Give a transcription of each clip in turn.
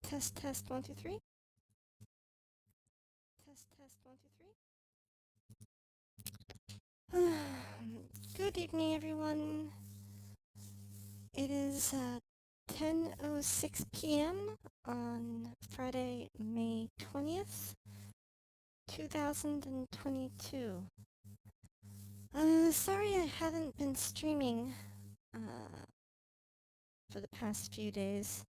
Test, test, 1, 2, 3. Test, 1, 2, 3. Good evening, everyone. It is 10:06 p.m. on Friday, May 20th, 2022. Sorry I haven't been streaming for the past few days.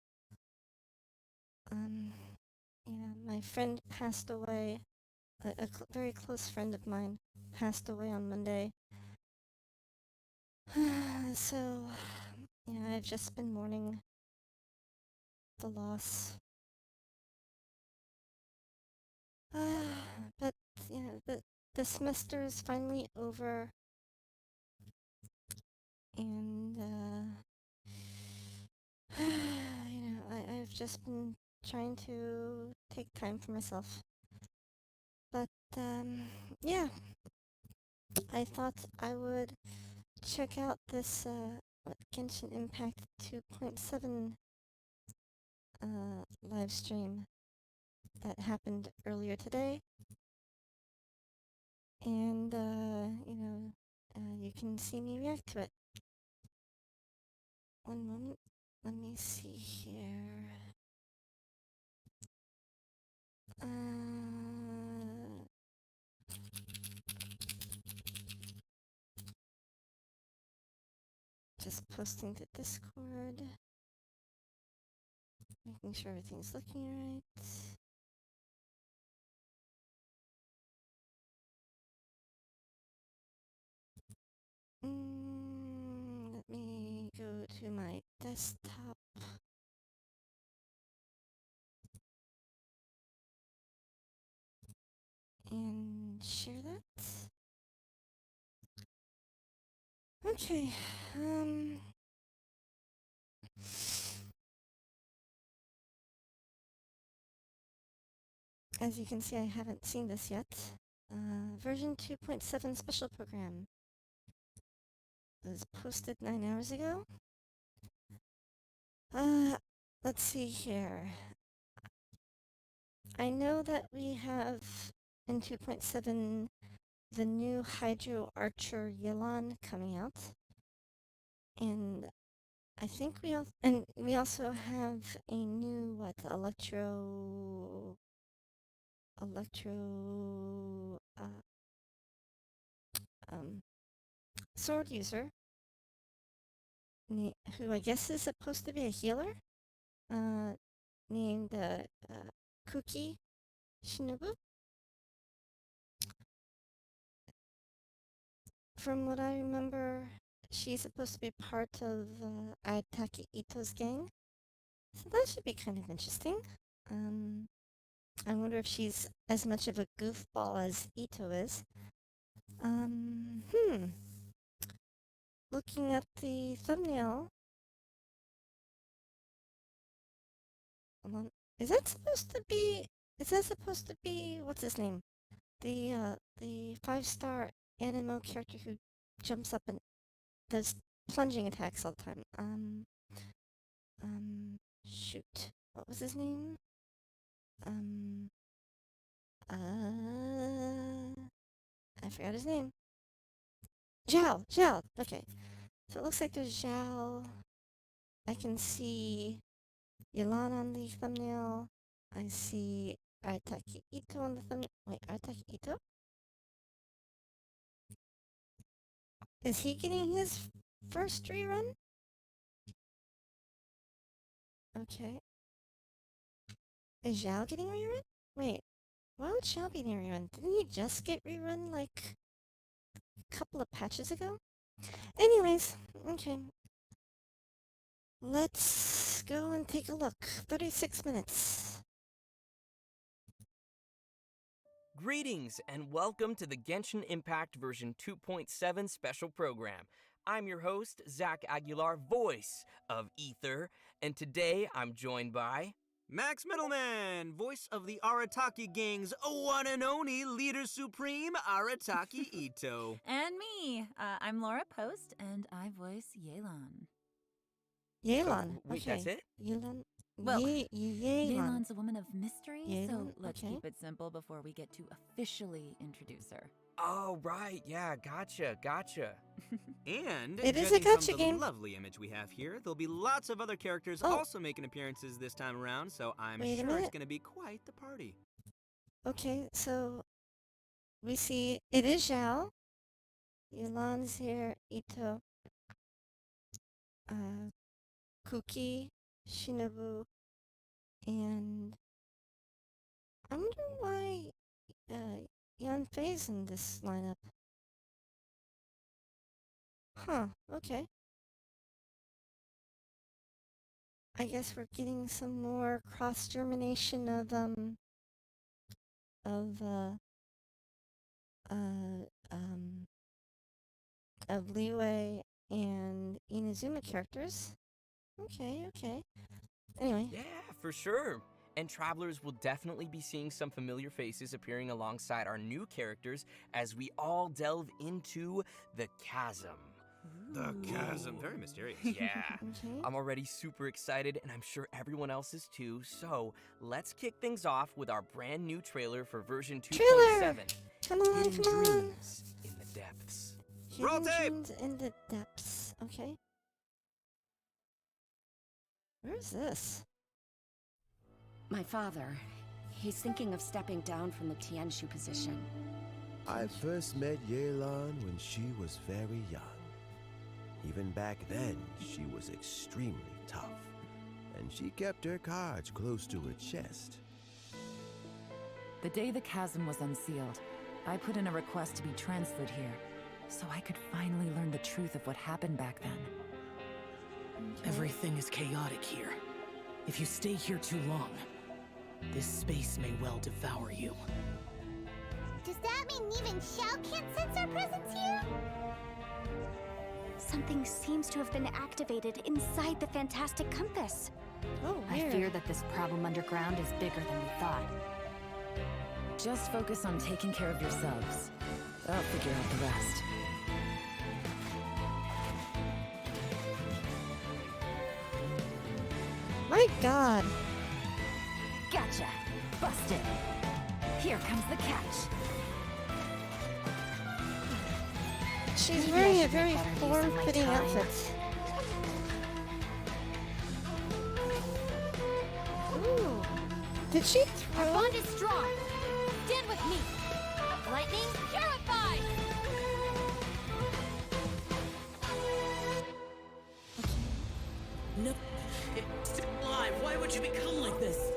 My friend passed away. A very close friend of mine passed away on Monday. So, I've just been mourning the loss. But, the semester is finally over. And, I've just been trying to take time for myself. But, yeah, I thought I would check out this, Genshin Impact 2.7 live stream that happened earlier today. And, you can see me react to it. One moment. Let me see here. Just posting to Discord. Making sure everything's looking right. Let me go to my desktop. And share that. Okay, as you can see, I haven't seen this yet. Version 2.7 special program was posted 9 hours ago. Let's see here. I know that we have in 2.7 the new Hydro Archer Yelan coming out. And I think we also have a new sword user who I guess is supposed to be a healer, named Kuki Shinobu. From what I remember, she's supposed to be part of Aitaki Ito's gang, so that should be kind of interesting. I wonder if she's as much of a goofball as Ito is. Looking at the thumbnail, is that supposed to be? What's his name? The 5-star animo character who jumps up and does plunging attacks all the time. Shoot. What was his name? I forgot his name. Zhao. Okay. So it looks like there's Zhao. I can see Yelan on the thumbnail. I see Aitaki Ito on the thumbnail. Wait, Aitaki Ito? Is he getting his first rerun? Okay. Is Zhao getting rerun? Wait, why would Zhao be getting rerun? Didn't he just get rerun like a couple of patches ago? Anyways, okay. Let's go and take a look. 36 minutes. Greetings and welcome to the Genshin Impact version 2.7 special program. I'm your host, Zach Aguilar, voice of Ether, and today I'm joined by Max Middleman, voice of the Arataki Gang's one and only leader supreme, Arataki Ito. And me. I'm Laura Post, and I voice Yelan. Yelan. Wait, okay. that's it? Yelan. Well, Yelan. Yelan's a woman of mystery, so Yelan, let's okay. keep it simple before we get to officially introduce her. Oh, right. Yeah, gotcha. And It is a judging from gacha the game. lovely image we have here, there'll be lots of other characters Oh. also making appearances this time around, so I'm Wait a sure it's minute. going to be quite the party. Okay, so we see it is Zhao. Yelan's here, Ito, Kuki, Shinobu, and I wonder why Yanfei's in this lineup. Huh, okay. I guess we're getting some more cross-germination of uh, of Liwei and Inazuma characters. Okay. Anyway. Yeah, for sure. And travelers will definitely be seeing some familiar faces appearing alongside our new characters as we all delve into the chasm. The chasm, very mysterious. Yeah. Okay. I'm already super excited, and I'm sure everyone else is too. So let's kick things off with our brand new trailer for version 2.7. Trailer! Come on. Hidden Dreams in the Depths. Roll Hidden tape! Dreams in the Depths. Okay. Where's this? My father, he's thinking of stepping down from the Tianshu position. I first met Yelan when she was very young. Even back then, she was extremely tough, and she kept her cards close to her chest. The day the chasm was unsealed, I put in a request to be transferred here, so I could finally learn the truth of what happened back then. Everything is chaotic here. If you stay here too long, this space may well devour you. Does that mean even Xiao can't sense our presence here? Something seems to have been activated inside the Fantastic Compass. Oh, I weird. fear that this problem underground is bigger than we thought. Just focus on taking care of yourselves. I'll figure out the rest. My God. Gotcha! Busted! Here comes the catch. She's Maybe I wearing a should very make better use of my form-fitting time. outfit. Ooh. Did she Our throw? bond is strong. Stand with me. Lightning, purify! No, it's still alive. Why would you become like this?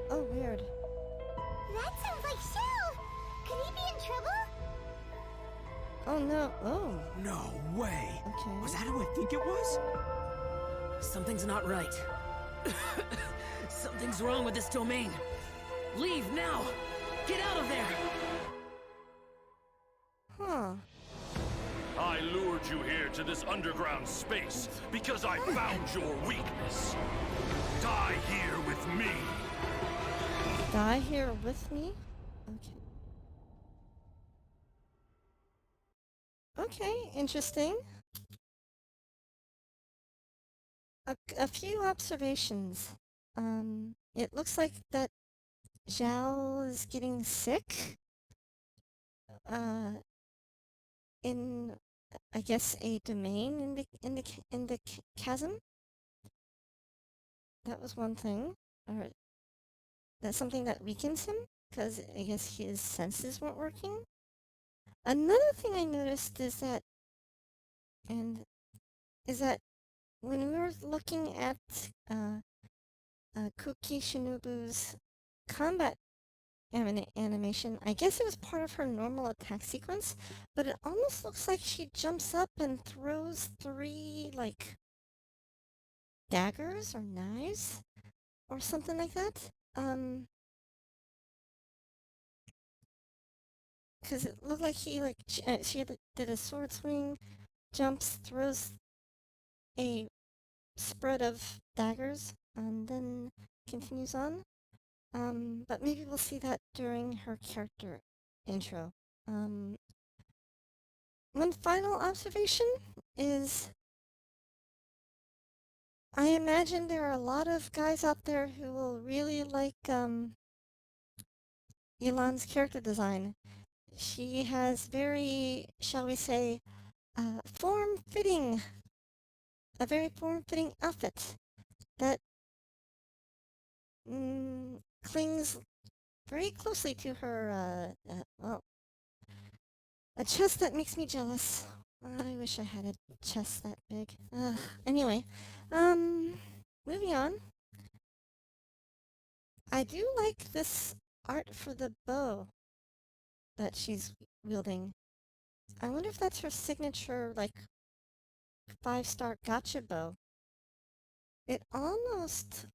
Oh, weird. That sounds like Xiao. Could he be in trouble? Oh, no. Oh, No way! okay. Was that who I think it was? Something's not right. Something's wrong with this domain. Leave now! Get out of there! Huh. I lured you here to this underground space because I found your weakness. Die here with me. Die here with me? Okay. Okay, interesting. A few observations. It looks like that Zhao is getting sick. In, I guess, a domain in the chasm. That was one thing. Or that's something that weakens him, because I guess his senses weren't working. Another thing I noticed is that when we were looking at Kuki Shinobu's combat animation, I guess it was part of her normal attack sequence, but it almost looks like she jumps up and throws 3, like, daggers or knives or something like that. Because it looked like she did a sword swing, jumps, throws a spread of daggers, and then continues on. But maybe we'll see that during her character intro. One final observation is I imagine there are a lot of guys out there who will really like Elon's character design. She has very, shall we say, form-fitting, a very form-fitting outfit that clings very closely to her, well, a chest that makes me jealous. I wish I had a chest that big. Anyway, moving on. I do like this art for the bow that she's wielding. I wonder if that's her signature, like, 5-star gotcha bow. It almost,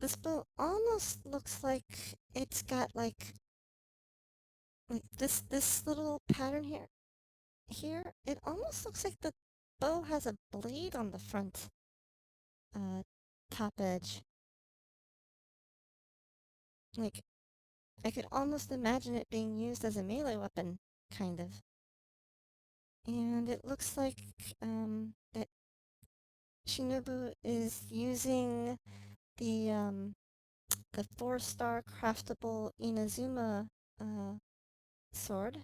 this bow almost looks like it's got like this little pattern here. It almost looks like the bow has a blade on the front, top edge. Like, I could almost imagine it being used as a melee weapon, kind of. And it looks like, that Shinobu is using the 4-star craftable Inazuma, sword.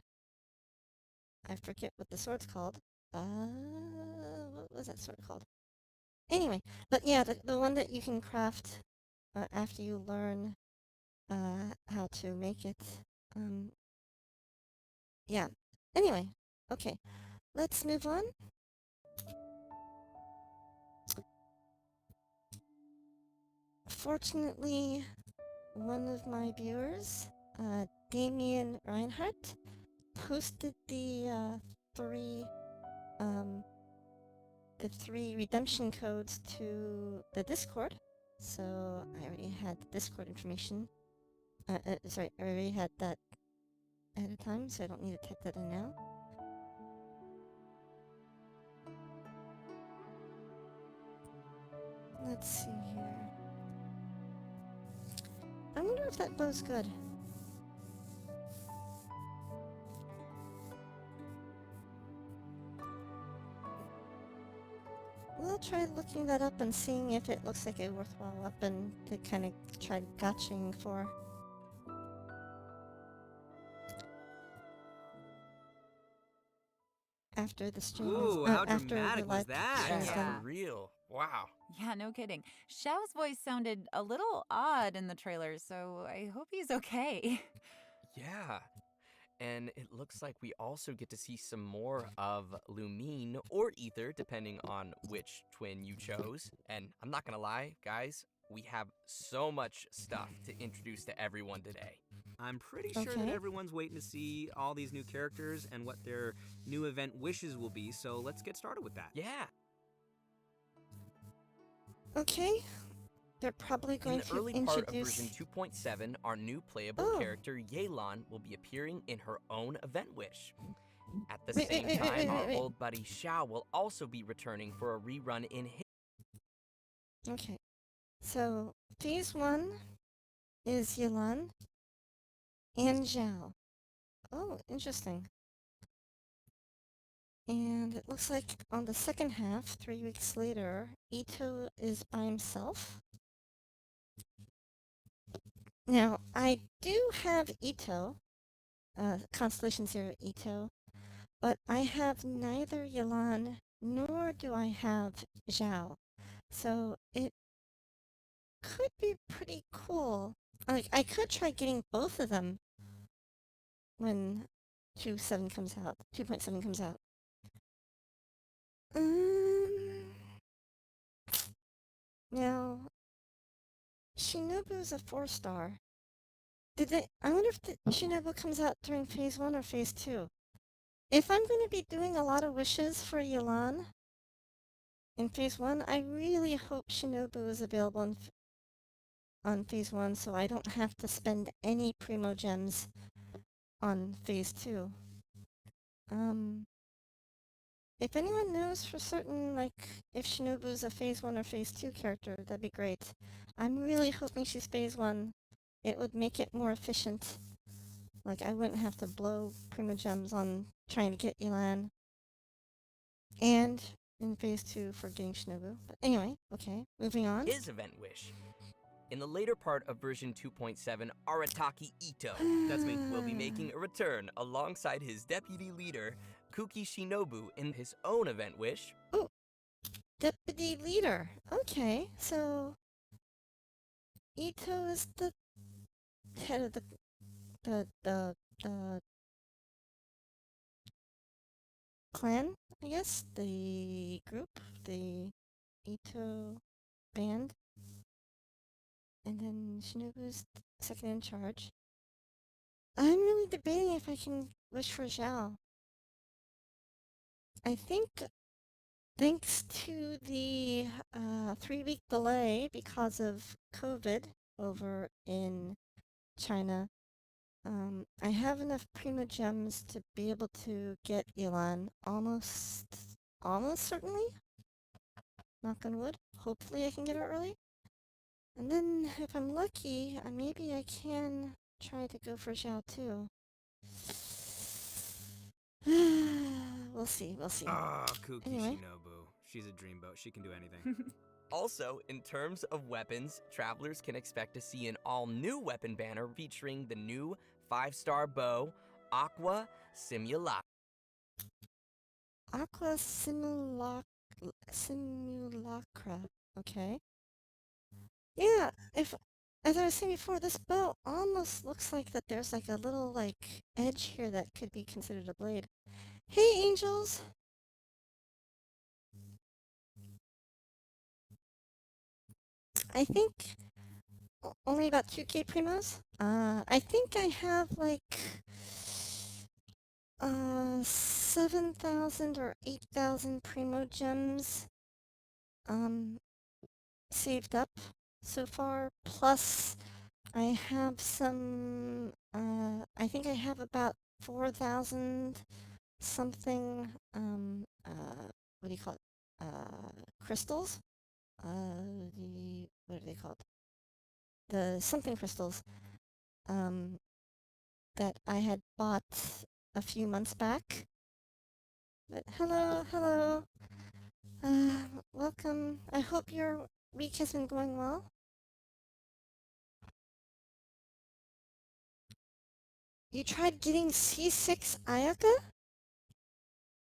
I forget what the sword's called. What was that sword called? Anyway, but yeah, the one that you can craft, after you learn, how to make it. Yeah. Anyway, okay. Let's move on. Fortunately, one of my viewers, Damien Reinhardt, posted three, um, the 3 redemption codes to the Discord. So I already had the Discord information. Sorry, I already had that ahead of time, so I don't need to type that in now. Let's see here. I wonder if that bow's good. We'll try looking that up and seeing if it looks like a worthwhile weapon to kind of try gotching for. After the stream Ooh, is, how after the dramatic was live that? stream is Yeah, done. for real. Wow. Yeah, no kidding. Xiao's voice sounded a little odd in the trailer, so I hope he's okay. Yeah. And it looks like we also get to see some more of Lumine or Ether, depending on which twin you chose. And I'm not gonna lie, guys, we have so much stuff to introduce to everyone today. I'm pretty sure that everyone's waiting to see all these new characters and what their new event wishes will be, so let's get started with that. Yeah. Okay. They're probably In going the to early part of introduce... version 2.7, our new playable character, Yelan, will be appearing in her own event wish. At the same time, our old buddy Xiao will also be returning for a rerun in his... Okay. So, phase 1 is Yelan and Zhao. Oh, interesting. And it looks like on the second half, 3 weeks later, Ito is by himself. Now, I do have Ito, Constellation Zero Ito, but I have neither Yelan nor do I have Zhao. So it could be pretty cool. Like, I could try getting both of them when 2.7 comes out. 2.7 comes out. Now, Shinobu's a 4-star. I wonder if the Shinobu comes out during phase 1 or phase 2. If I'm going to be doing a lot of wishes for Yelan in phase 1, I really hope Shinobu is available on phase 1 so I don't have to spend any Primo Gems on phase 2. If anyone knows for certain, like, if Shinobu's a phase 1 or phase 2 character, that'd be great. I'm really hoping she's phase 1. It would make it more efficient. Like, I wouldn't have to blow Primo Gems on trying to get Yelan. And in Phase 2 for getting Shinobu. But anyway, okay, moving on. His event wish. In the later part of version 2.7, Arataki Ito, that's me, will be making a return alongside his deputy leader, Kuki Shinobu, in his own event wish. Oh, deputy leader. Okay, so Ito is the head of the clan, I guess, the group, the Ito band, and then Shinobu's second in charge. I'm really debating if I can wish for Zhao. I think thanks to the 3-week delay because of COVID over in China, I have enough Primo Gems to be able to get Elan almost certainly. Knock on wood. Hopefully I can get her early. And then if I'm lucky, maybe I can try to go for Zhao too. We'll see. Ah, Kuki Anyway. Shinobu. She's a dreamboat. She can do anything. Also, in terms of weapons, travelers can expect to see an all-new weapon banner featuring the new 5-star bow, Aqua Simulacra. Aqua Simulacra. Okay. Yeah, as I was saying before, this bow almost looks like that there's like a little like edge here that could be considered a blade. Hey, angels! I think only about 2k primos. I think I have like 7,000 or 8,000 primo gems saved up so far. Plus, I have some. I think I have about 4,000 something. What do you call it? Crystals. What are they called? The something crystals. That I had bought a few months back. But hello. Welcome. I hope your week has been going well. You tried getting C6 Ayaka?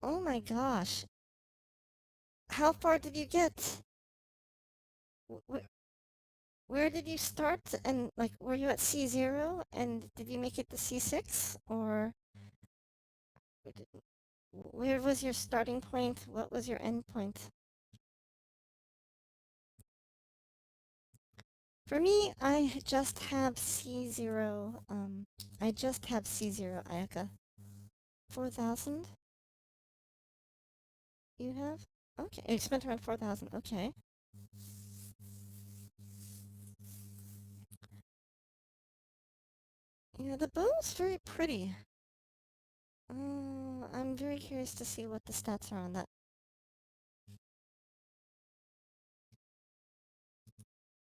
Oh my gosh. How far did you get? Where did you start? And like, were you at C0? And did you make it to C6? Or where was your starting point? What was your end point? For me, I just have C0. I just have C0 Ayaka. 4,000? You have? Okay, you spent around 4,000. Okay. Yeah, the bow's very pretty. I'm very curious to see what the stats are on that.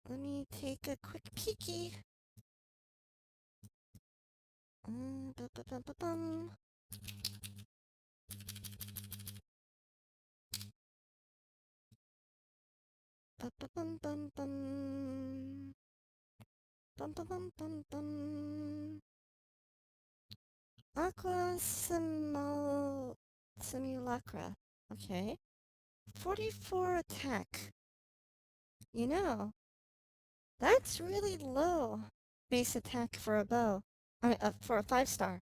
Let me take a quick peeky. Bum. Bum bum bum. Bum. Aqua Simulacra. Okay. 44 attack. You know, that's really low base attack for a bow. For a 5-star.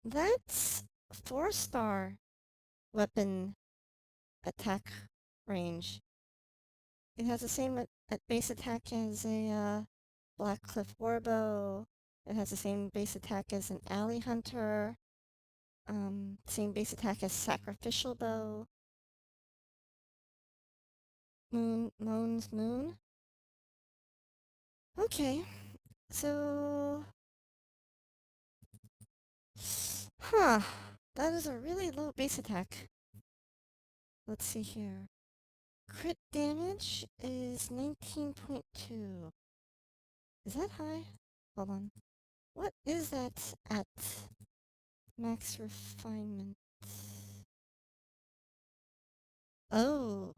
That's 4-star weapon attack range. It has the same base attack as a Blackcliff Warbow. It has the same base attack as an Alley Hunter. Same base attack as Sacrificial Bow. Moon's Moon. Okay, so... Huh, that is a really low base attack. Let's see here. Crit damage is 19.2. Is that high? Hold on. What is that at max refinement? Oh,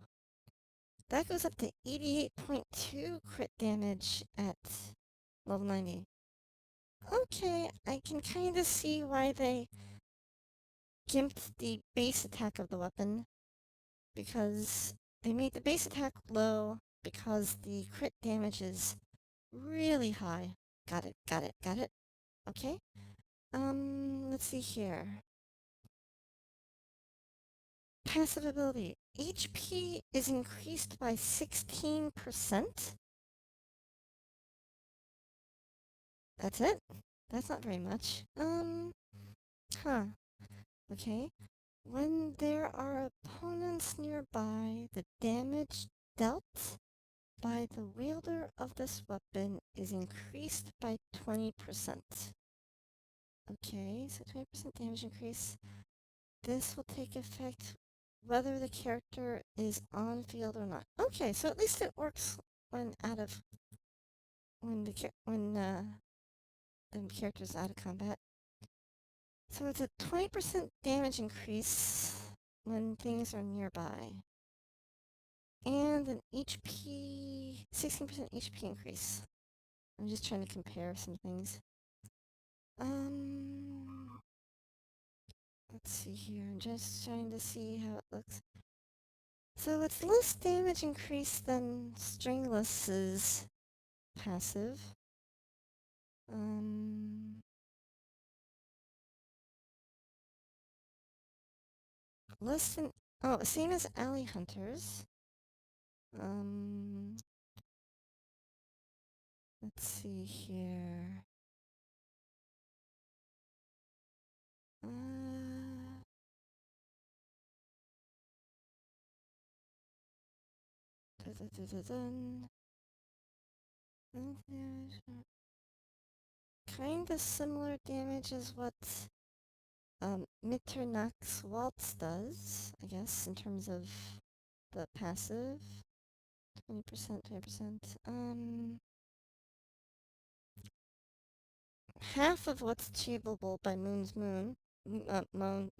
that goes up to 88.2 crit damage at level 90. Okay, I can kind of see why they gimped the base attack of the weapon, because they made the base attack low because the crit damage is really high. Got it, got it, got it. Okay. Let's see here. Passive ability. HP is increased by 16%. That's it? That's not very much. Huh. Okay. When there are opponents nearby, the damage dealt by the wielder of this weapon is increased by 20%. Okay, so 20% damage increase. This will take effect whether the character is on field or not. Okay, so at least it works when the character's out of combat. So it's a 20% damage increase when things are nearby. And an HP, 16% HP increase. I'm just trying to compare some things. Let's see here. I'm just trying to see how it looks. So it's less damage increase than Stringless's passive. Less than, oh, same as Alley Hunters. Let's see here. Kind of similar damage as what Mitternach's Waltz does, I guess, in terms of the passive. 20%, 20%. Half of what's achievable by Moon's Moon. Moon's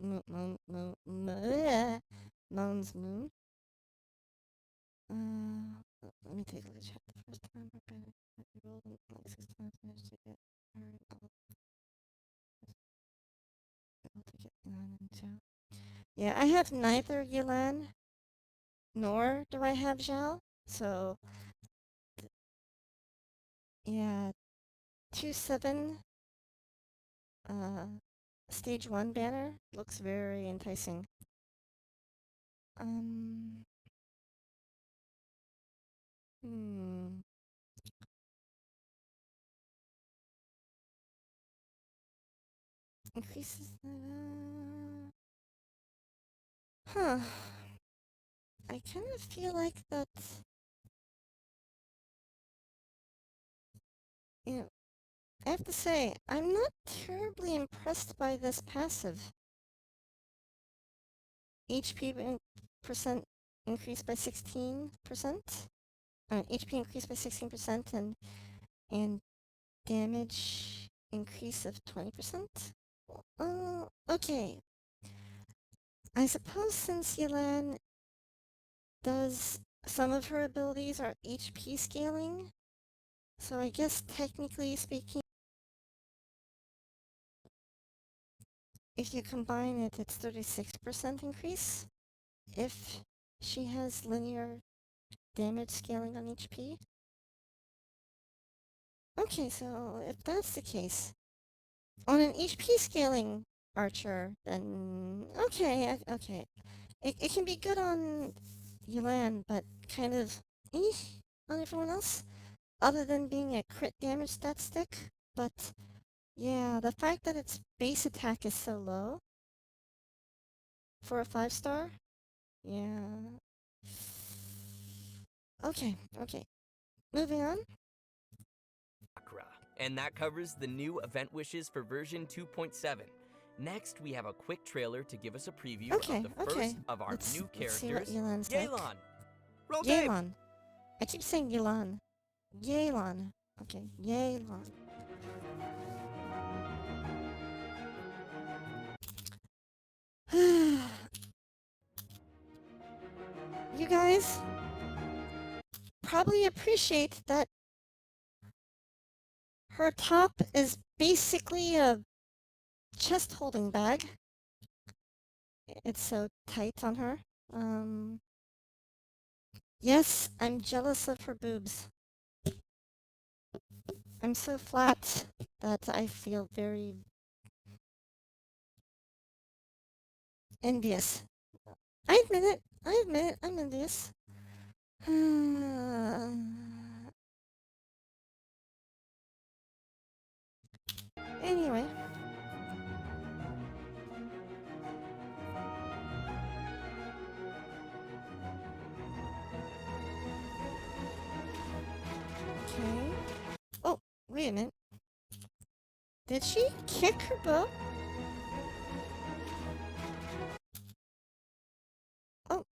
Moon. Let me take a look at chat the first time. I rolled like 6 times, managed to get her. I'll take it. Yelan and Zhao. Yeah, I have neither Yelan nor do I have Zhao. So, yeah, 2-7 stage 1 banner looks very enticing. Increases huh. I kind of feel like that, you know, I have to say, I'm not terribly impressed by this passive. HP percent increased by 16%. HP increased by 16% and damage increase of 20%. Okay. I suppose since Yelan does some of her abilities are HP scaling, so I guess technically speaking, if you combine it, it's 36% increase if she has linear damage scaling on HP. Okay, so if that's the case, on an HP scaling archer, then okay. It can be good on Yulan, but kind of on everyone else, other than being a crit damage stat stick. But yeah, the fact that its base attack is so low for a 5-star, yeah. Okay. Moving on. And that covers the new event wishes for version 2.7. Next, we have a quick trailer to give us a preview of the first of our new characters, Yelan. Roll tape! Yelan. I keep saying Yelan. Yelan. Okay, Yelan. guys probably appreciate that her top is basically a chest holding bag. It's so tight on her. Yes, I'm jealous of her boobs. I'm so flat that I feel very envious. I admit it. I'm envious. Anyway. Okay. Oh, wait a minute. Did she kick her bow? Oh,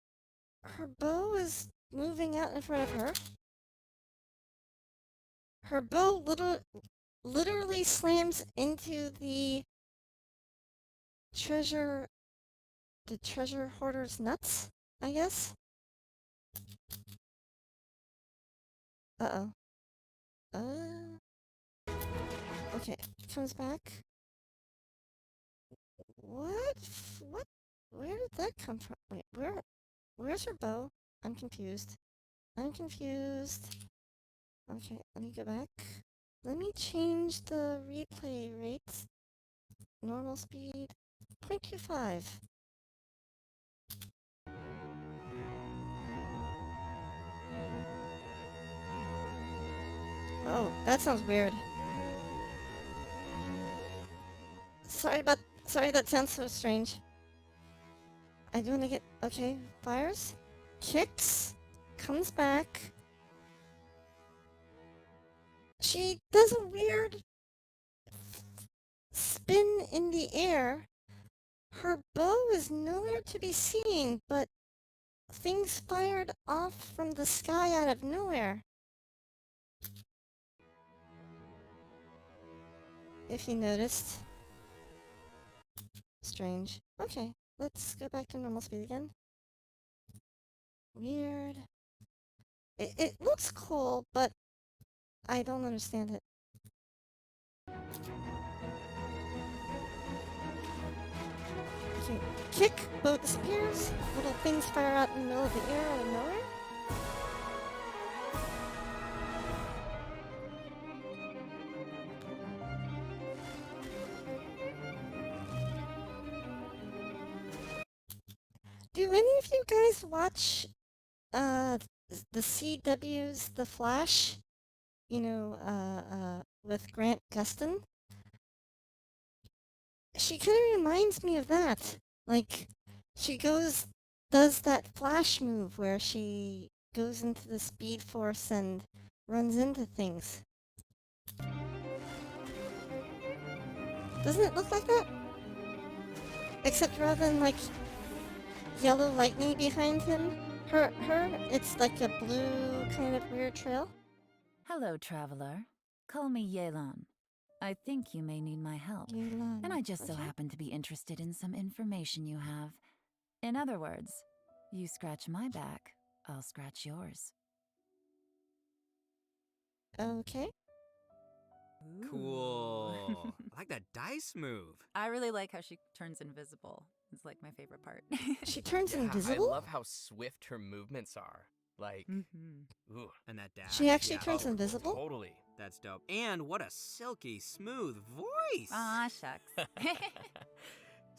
her bow is moving out in front of her. Her bow literally slams into the treasure hoarder's nuts, I guess. Uh-oh. Okay, comes back. What? What? Where did that come from? Wait, where's her bow? I'm confused. Okay, let me go back. Let me change the replay rate. Normal speed, 0.25. Oh, that sounds weird. Sorry, that sounds so strange. I do want to get, okay, fires, kicks, comes back. She does a weird spin in the air. Her bow is nowhere to be seen, but things fired off from the sky out of nowhere. If you noticed. Strange. Okay, let's go back to normal speed again. Weird. It looks cool, but I don't understand it. Okay, kick, bow disappears, little things fire out in the middle of the air out of nowhere. Do any of you guys watch the CW's The Flash? You know, with Grant Gustin? She kind of reminds me of that. Like, she does that Flash move where she goes into the Speed Force and runs into things. Doesn't it look like that? Except rather than, like, yellow lightning behind him, it's like a blue kind of weird trail. Hello, traveler. Call me Yelan. I think you may need my help. Yelan. And I just so Okay. happen to be interested in some information you have. In other words, you scratch my back, I'll scratch yours. Okay. Cool. I like that dice move. I really like how she turns invisible. It's like my favorite part. She turns Yeah, invisible? I love how swift her movements are. Like, ooh. And that dash. She actually Yeah. turns invisible? Totally. That's dope. And what a silky smooth voice. Aw, shucks.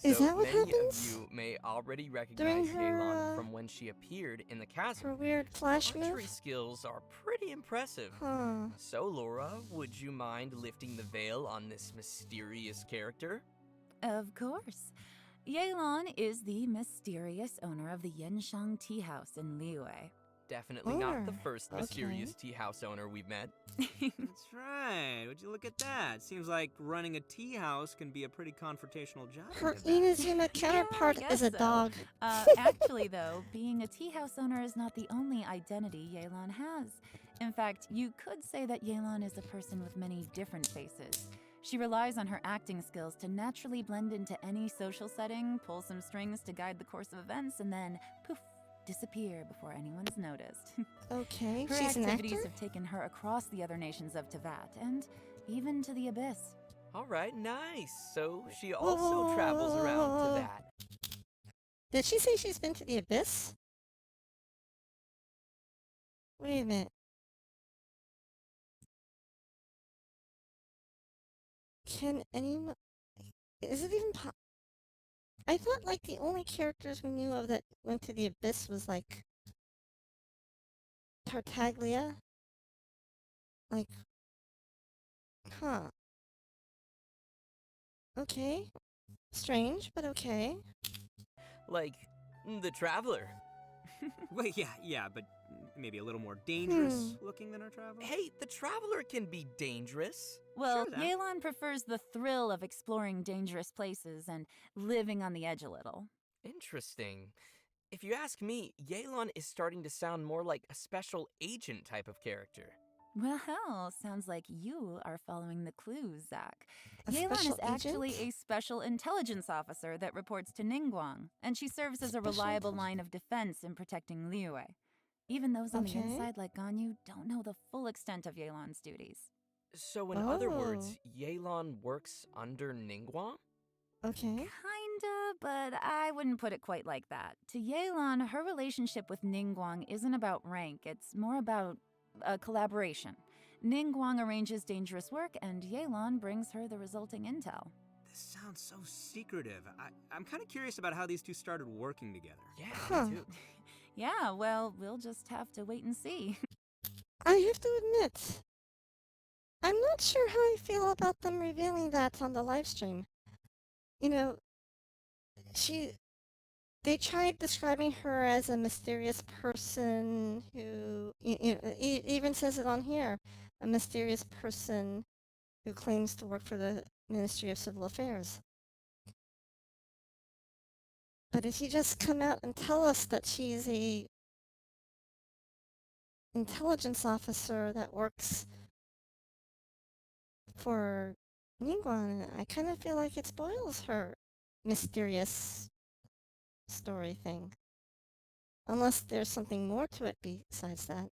Is that what many happens? of you may already During recognize her, Yelan from when she appeared in the chasm. her weird flash Her archery move? skills are pretty impressive. Huh. So, Laura, would you mind lifting the veil on this mysterious character? Of course. Yelan is the mysterious owner of the Yenshang Tea House in Liyue. Definitely not the Or- first mysterious tea house owner we've met. That's right. Would you look at that? Seems like running a tea house can be a pretty confrontational job. Her Look at that. Inazuma counterpart I is a guess so. dog. Actually, though, being a tea house owner is not the only identity Yelan has. In fact, you could say that Yelan is a person with many different faces. She relies on her acting skills to naturally blend into any social setting, pull some strings to guide the course of events, and then, poof, disappear before anyone's noticed. Okay, Her she's an activities actor? have taken her across the other nations of Tevat and even to the Abyss. All right, nice. So she Whoa, whoa, also whoa, travels whoa, around to whoa, whoa. that. Did she say she's been to the Abyss? Wait a minute. Can anyone... Is it even I thought, like, the only characters we knew of that went to the Abyss was, like, Tartaglia? Like, huh. Okay. Strange, but okay. Like, the Traveler. Wait, yeah, but maybe a little more dangerous looking than our traveler? Hey, the Traveler can be dangerous. Well, Sure, Zach. Yelan prefers the thrill of exploring dangerous places and living on the edge a little. Interesting. If you ask me, Yelan is starting to sound more like a special agent type of character. Well, sounds like you are following the clues, Zach. A Yelan special is actually agent? a special intelligence officer that reports to Ningguang, and she serves as a Special reliable intelli- line of defense in protecting Liyue. Even those on the Okay. inside like Ganyu don't know the full extent of Yelan's duties. So in other words, Oh. Yelan works under Ningguang? Okay. Kinda, but I wouldn't put it quite like that. To Yelan, her relationship with Ningguang isn't about rank, it's more about a collaboration. Ningguang arranges dangerous work, and Yelan brings her the resulting intel. This sounds so secretive. I'm kind of curious about how these two started working together. Yeah, Huh. me too. Yeah, well, we'll just have to wait and see. I have to admit, I'm not sure how I feel about them revealing that on the live stream. You know, they tried describing her as a mysterious person who, even says it on here, a mysterious person who claims to work for the Ministry of Civil Affairs. But if you just come out and tell us that she's a intelligence officer that works for Ningguang, I kind of feel like it spoils her mysterious story thing. Unless there's something more to it besides that.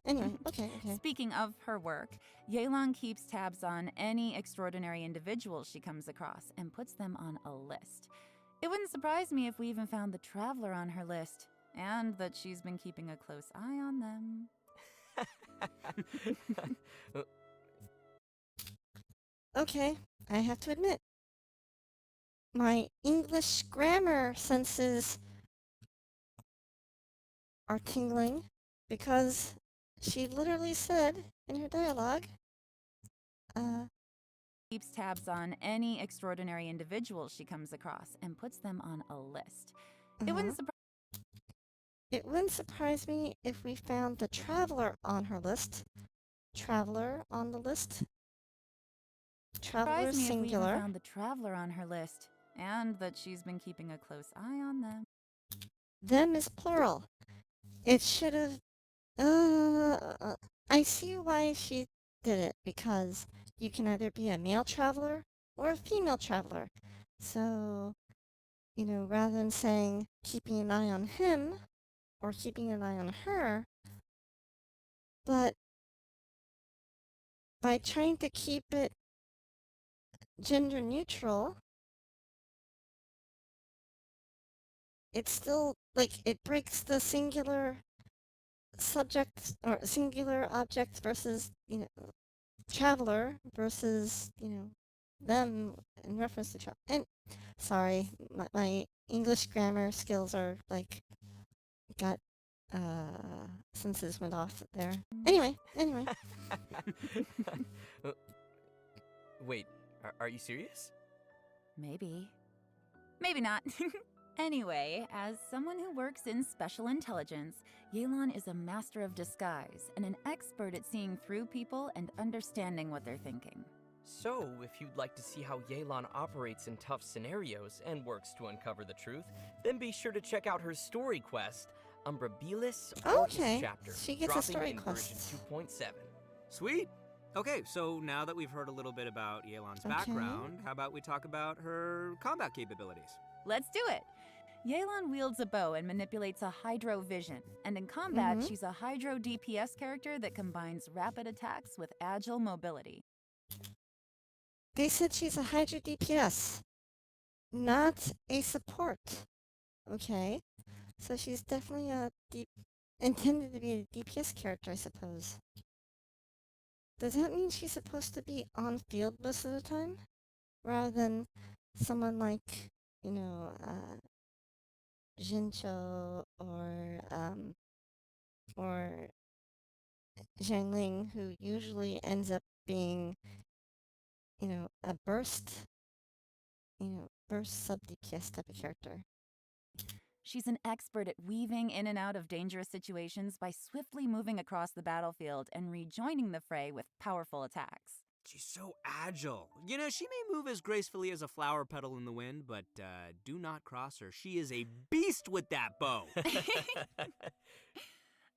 Anyway, okay. Speaking of her work, Yelan keeps tabs on any extraordinary individuals she comes across and puts them on a list. It wouldn't surprise me if we even found the Traveler on her list, and that she's been keeping a close eye on them. Okay, I have to admit, my English grammar senses are tingling because she literally said in her dialogue, Keeps tabs on any extraordinary individuals she comes across and puts them on a list. It wouldn't surprise me if we found the Traveler on her list. Traveler on the list. Traveler surprise me if we even singular. found the Traveler on her list, and that she's been keeping a close eye on them. Them is plural. It should have... I see why she did it, because you can either be a male traveler or a female traveler. So, rather than saying keeping an eye on him or keeping an eye on her, but by trying to keep it gender neutral, it's still, it breaks the singular subject or singular object versus, traveler versus, them in reference to travel. And sorry, my English grammar skills are got senses went off there. Anyway. Wait, are you serious? Maybe. Maybe not. Anyway, as someone who works in special intelligence, Yelan is a master of disguise and an expert at seeing through people and understanding what they're thinking. So, if you'd like to see how Yelan operates in tough scenarios and works to uncover the truth, then be sure to check out her story quest, Umbrabilis Okay, chapter, she gets a dropping story in quest. version 2.7. Sweet. Okay, so now that we've heard a little bit about Yelan's background, how about we talk about her combat capabilities? Let's do it! Yelan wields a bow and manipulates a Hydro Vision, and in combat, Mhm. she's a Hydro DPS character that combines rapid attacks with agile mobility. They said she's a Hydra DPS, not a support. Okay, so she's definitely intended to be a DPS character, I suppose. Does that mean she's supposed to be on field most of the time, rather than someone like, you know, Jincho or Zhangling, who usually ends up being, a burst sub DPS type of character. She's an expert at weaving in and out of dangerous situations by swiftly moving across the battlefield and rejoining the fray with powerful attacks. She's so agile. You know, she may move as gracefully as a flower petal in the wind, but do not cross her. She is a beast with that bow.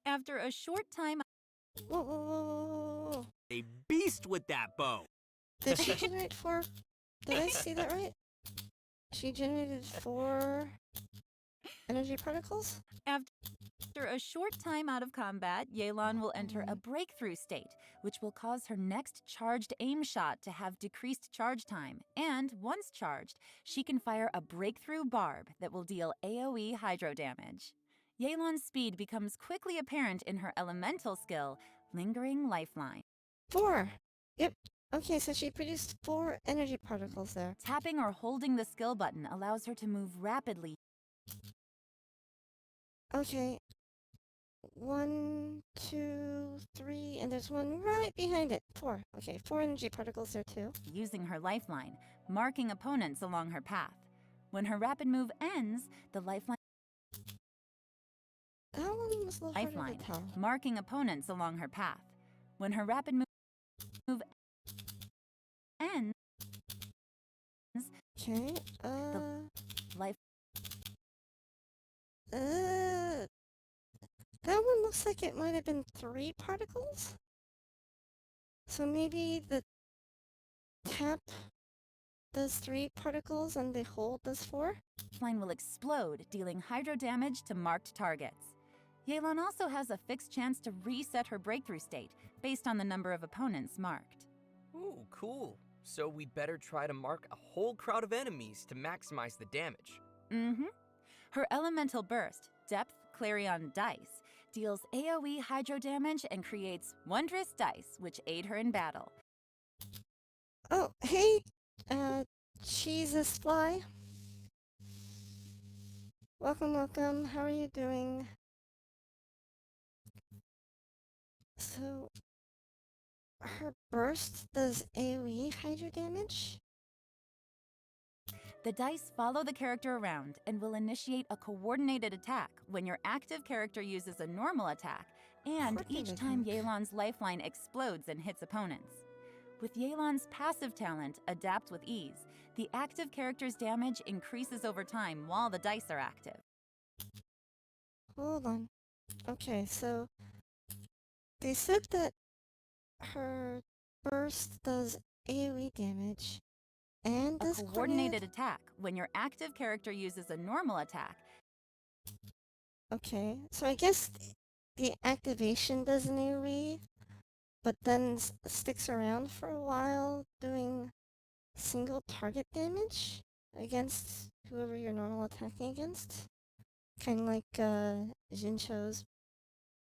After a short time, Whoa, whoa, whoa, whoa, whoa. A beast with that bow. Did she generate 4? Did I see that right? She generated 4 energy particles? after a short time out of combat, Yelan will enter a breakthrough state, which will cause her next charged aim shot to have decreased charge time. And once charged, she can fire a breakthrough barb that will deal AoE hydro damage. Yelan's speed becomes quickly apparent in her elemental skill, Lingering Lifeline. 4. Yep. Okay, so she produced 4 energy particles there. Tapping or holding the skill button allows her to move rapidly. Okay. 1, 2, 3, and there's one right behind it. 4. Okay, 4 energy particles there too. Using her lifeline, marking opponents along her path. When her rapid move ends, the lifeline That one was a little harder lifeline, to tell. marking opponents along her path. When her rapid move ends, Okay, life that one looks like it might have been 3 particles? So maybe the tap does 3 particles and the hold does 4? lifeline will explode, dealing hydro damage to marked targets. Yelan also has a fixed chance to reset her breakthrough state based on the number of opponents marked. Ooh, cool. So we'd better try to mark a whole crowd of enemies to maximize the damage. Mm-hmm. Her elemental burst, Depth Clarion Dice, deals AoE hydro damage and creates wondrous dice which aid her in battle. Oh, hey, Jesus Fly. Welcome, welcome. How are you doing? So, her burst does AoE hydro damage? The dice follow the character around and will initiate a coordinated attack when your active character uses a normal attack, and each time Yelan's lifeline explodes and hits opponents. With Yelan's passive talent, Adapt with Ease, the active character's damage increases over time while the dice are active. Hold on. Okay, so they said that her burst does AoE damage and A does coordinated attack when your active character uses a normal attack. Okay, so I guess the activation does an AoE, but then sticks around for a while doing single target damage against whoever you're normal attacking against. Kind of like Jincho's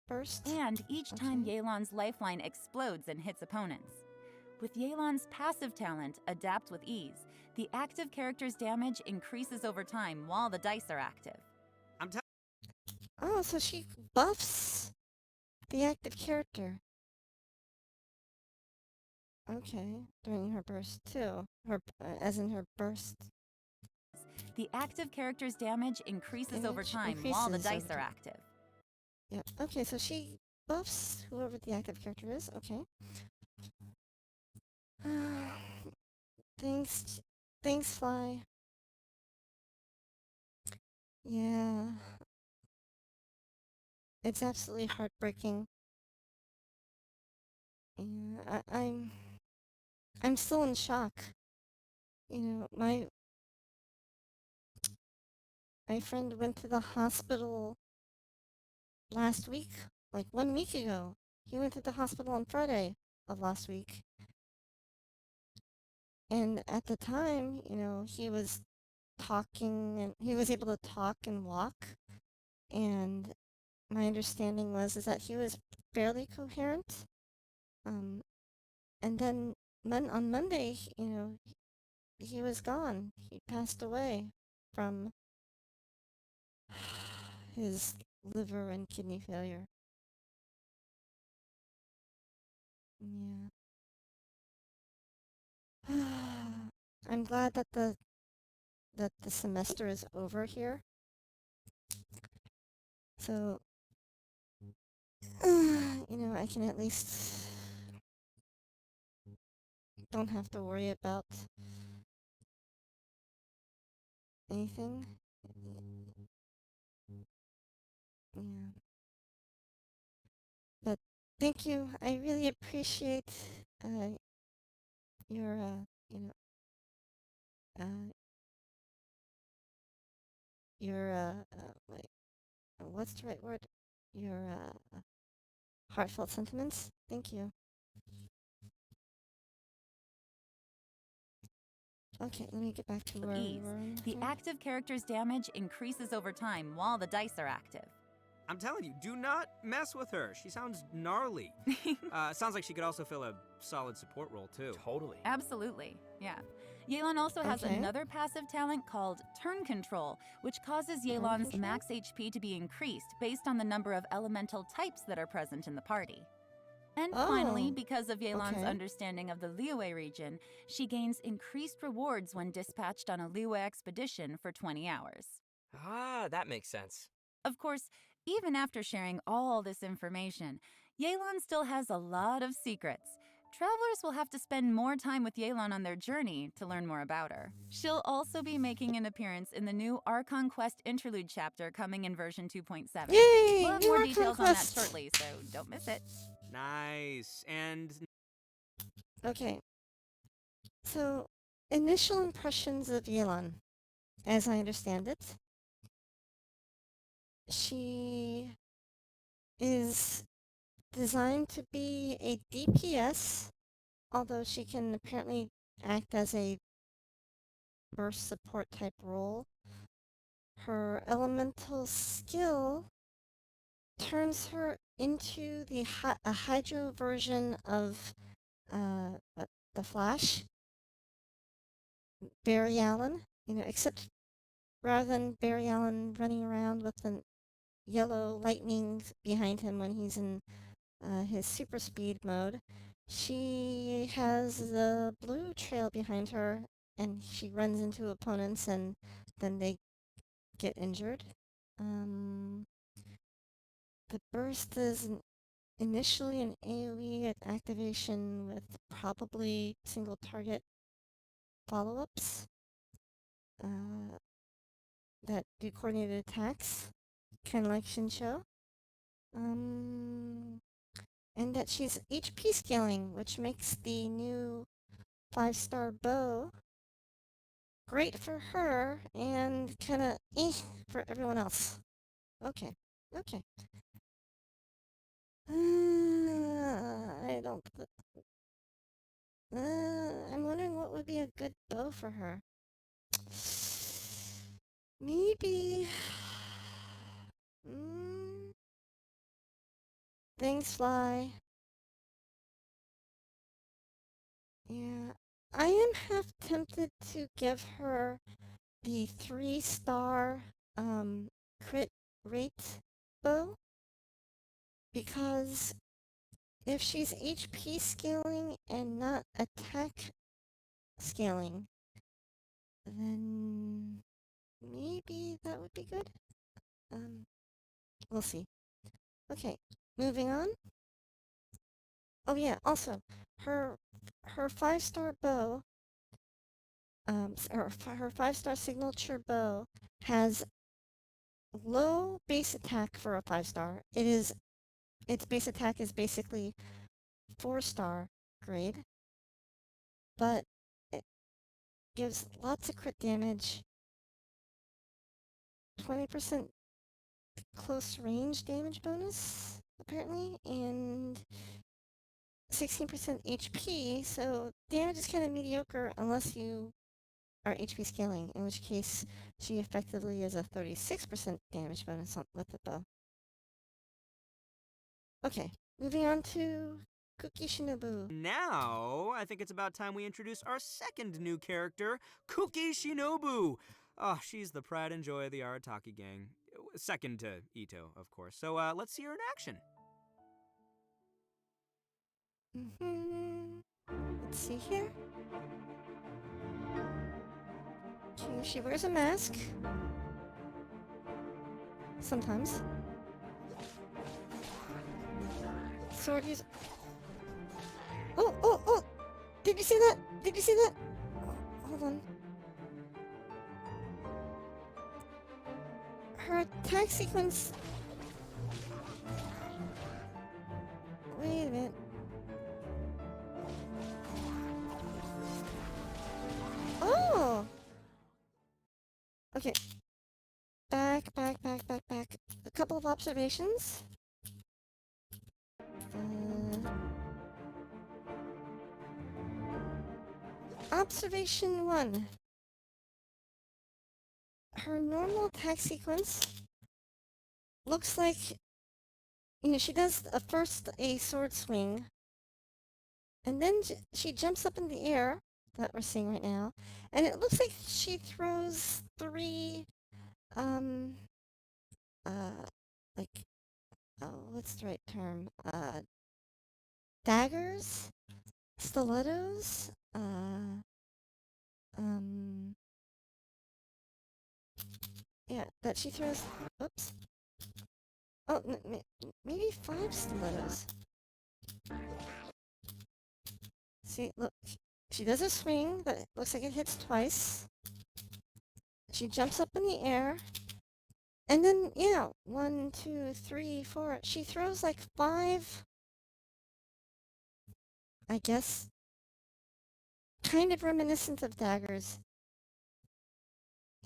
burst. And each time Yelan's lifeline explodes and hits opponents. With Yelan's passive talent, Adapt with Ease, the active character's damage increases over time while the dice are active. Oh, so she buffs the active character. Okay, during her burst too. As in her burst. The active character's damage increases over time while the dice are active. Yep. Okay, so she buffs whoever the active character is. Okay. Thanks, Fly. Yeah. It's absolutely heartbreaking. Yeah, I'm still in shock. You know, my friend went to the hospital last week, like 1 week ago. He went to the hospital on Friday of last week. And at the time, he was talking and he was able to talk and walk. And my understanding is that he was fairly coherent. And then on Monday, he was gone. He passed away from his liver and kidney failure. Yeah. I'm glad that the semester is over here. So, I can at least don't have to worry about anything. Yeah. But thank you. I really appreciate your uh, your like, what's the right word? Your heartfelt sentiments. Thank you. Okay, let me get back to where we were. The active character's damage increases over time while the dice are active. I'm telling you, do not mess with her. She sounds gnarly. Sounds like she could also fill a solid support role, too. Totally. Absolutely, yeah. Yelan also has another passive talent called Turn Control, which causes Yelan's max HP to be increased based on the number of elemental types that are present in the party. And finally, because of Yelan's understanding of the Liyue region, she gains increased rewards when dispatched on a Liyue expedition for 20 hours. Ah, that makes sense. Of course, even after sharing all this information, Yelan still has a lot of secrets. Travelers will have to spend more time with Yelan on their journey to learn more about her. She'll also be making an appearance in the new Archon Quest Interlude chapter coming in version 2.7. Yay! We'll have more details on that shortly, so don't miss it. Nice. And... Okay. So, initial impressions of Yelan, as I understand it. She is designed to be a DPS, although she can apparently act as a burst support type role. Her elemental skill turns her into a hydro version of the Flash, Barry Allen, except rather than Barry Allen running around with the yellow lightning behind him when he's in his super speed mode, she has the blue trail behind her, and she runs into opponents, and then they get injured. The burst is initially an AoE activation with probably single target follow-ups that do coordinated attacks, kind of like Shincho. And that she's HP scaling, which makes the new 5-star bow great for her and kind of for everyone else. Okay. I don't... I'm wondering what would be a good bow for her. Maybe... Things fly. Yeah. I am half tempted to give her the 3-star crit rate bow, because if she's HP scaling and not attack scaling, then maybe that would be good. We'll see. Okay, moving on. Oh yeah, also, her 5-star bow, her 5-star signature bow has low base attack for a 5-star. Its base attack is basically 4-star grade, but it gives lots of crit damage 20% close range damage bonus, apparently, and 16% HP, so damage is kind of mediocre unless you are HP scaling, in which case she effectively is a 36% damage bonus with the bow. Okay, moving on to Kuki Shinobu. Now, I think it's about time we introduce our second new character, Kuki Shinobu. Oh, she's the pride and joy of the Arataki gang. Second to Ito, of course. So let's see her in action. Let's see here. She wears a mask. Sometimes. Sword use. Oh! Did you see that? Did you see that? Hold on. Her attack sequence. Wait a minute. Oh! Okay. Back. A couple of observations. Observation 1. Her normal attack sequence looks like, she does first a sword swing, and then she jumps up in the air, that we're seeing right now, and it looks like she throws 3, what's the right term? Daggers? Stilettos? Yeah, that she throws. Oops. Oh, maybe 5 stilettos. See, look. She does a swing that looks like it hits twice. She jumps up in the air. And then, 1, 2, 3, 4. She throws like 5, I guess, kind of reminiscent of daggers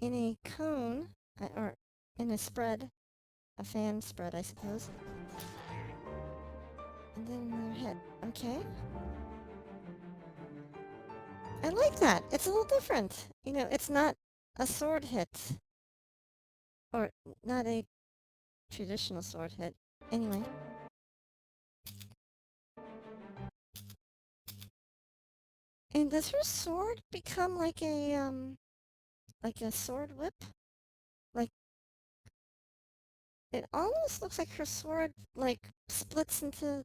in a cone, or in a spread, a fan spread, I suppose. And then their head. Okay. I like that. It's a little different. It's not a sword hit. Or not a traditional sword hit. Anyway. And does her sword become like a sword whip? Like, it almost looks like her sword, splits into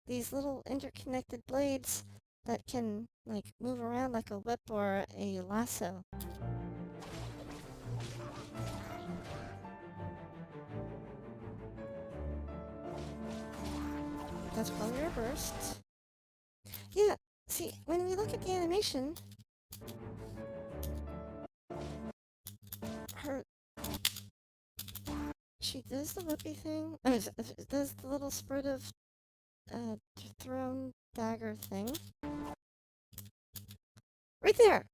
these little interconnected blades that can, move around like a whip or a lasso. That's probably her burst. Yeah, see, when we look at the animation, she does the whippy thing, does the little spread of thrown dagger thing. Right there!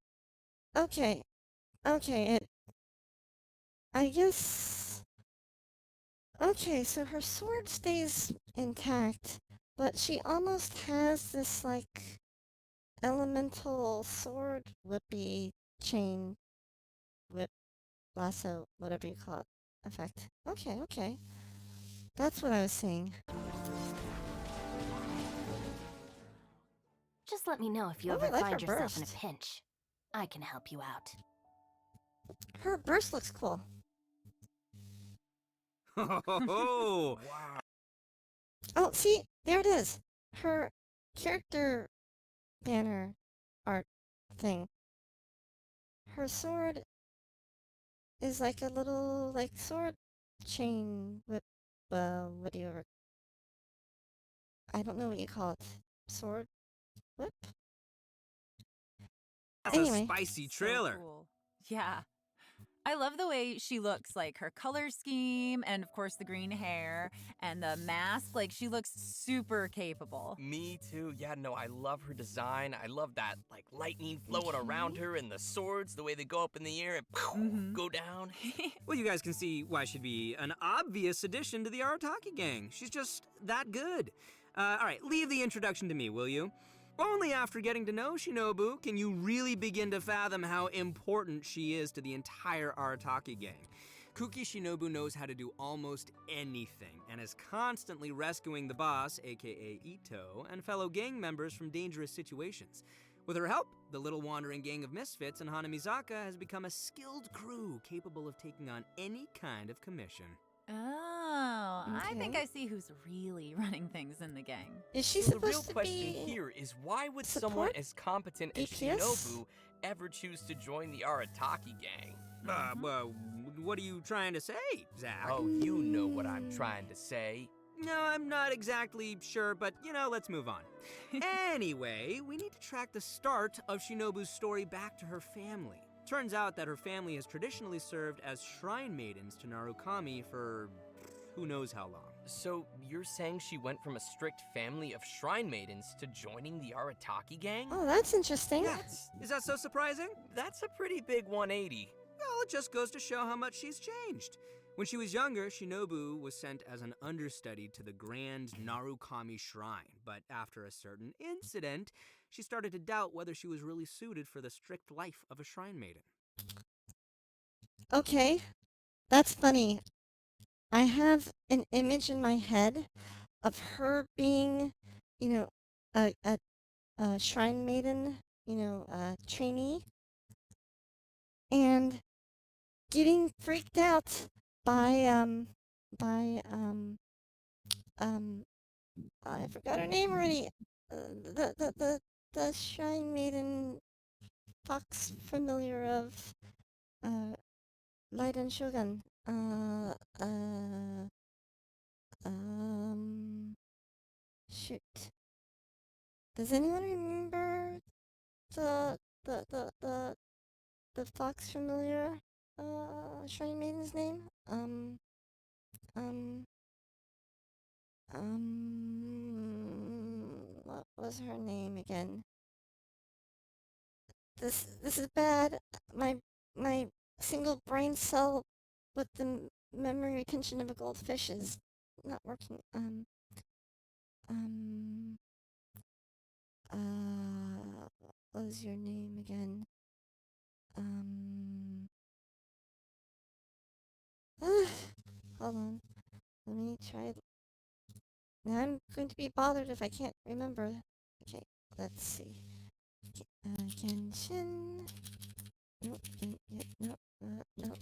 Okay, I guess... Okay, so her sword stays intact, but she almost has this, elemental sword whippy chain whip lasso, whatever you call it, effect. Okay. That's what I was saying. Just let me know if you Oh, ever I like find her yourself in a burst. pinch. I can help you out. Her burst looks cool. Wow. Oh, see, there it is. Her character banner art thing. Her sword is like a little, sword chain whip, what do you ever... I don't know what you call it. Sword whip? That's Anyway. a spicy So trailer. cool. Yeah. I love the way she looks, like her color scheme, and of course the green hair and the mask. Like, she looks super capable. Me too. Yeah, no, I love her design. I love that, like, lightning flowing around Okay. her and the swords, the way they go up in the air and go down. Well, you guys can see why she'd be an obvious addition to the Arataki gang. She's just that good. All right, leave the introduction to me, will you? Only after getting to know Shinobu can you really begin to fathom how important she is to the entire Arataki gang. Kuki Shinobu knows how to do almost anything and is constantly rescuing the boss, aka Ito, and fellow gang members from dangerous situations. With her help, the little wandering gang of misfits in Hanamizaka has become a skilled crew capable of taking on any kind of commission. Oh, I think Okay. I see who's really running things in the gang. Is she So the real supposed to question be here is why would someone support? as competent as DPS? Shinobu ever choose to join the Arataki gang? Well, what are you trying to say, Zach? Oh, you know what I'm trying to say. No, I'm not exactly sure, but let's move on. Anyway, we need to track the start of Shinobu's story back to her family. Turns out that her family has traditionally served as shrine maidens to Narukami for who knows how long. So you're saying she went from a strict family of shrine maidens to joining the Arataki gang? Oh, that's interesting. Is that so surprising? That's a pretty big 180. Well, it just goes to show how much she's changed. When she was younger, Shinobu was sent as an understudy to the Grand Narukami Shrine, but after a certain incident, she started to doubt whether she was really suited for the strict life of a shrine maiden. Okay, that's funny. I have an image in my head of her being, a shrine maiden, a trainee, and getting freaked out by I forgot her name already. The shrine maiden fox familiar of Light and Shogun. Shoot. Does anyone remember the the the the the fox familiar shrine maiden's name? What was her name again? This is bad. My single brain cell with the memory retention of a goldfish is not working. What was your name again? Hold on. Let me try. Now I'm going to be bothered if I can't remember. Okay, let's see. Genshin. Nope, nope, nope.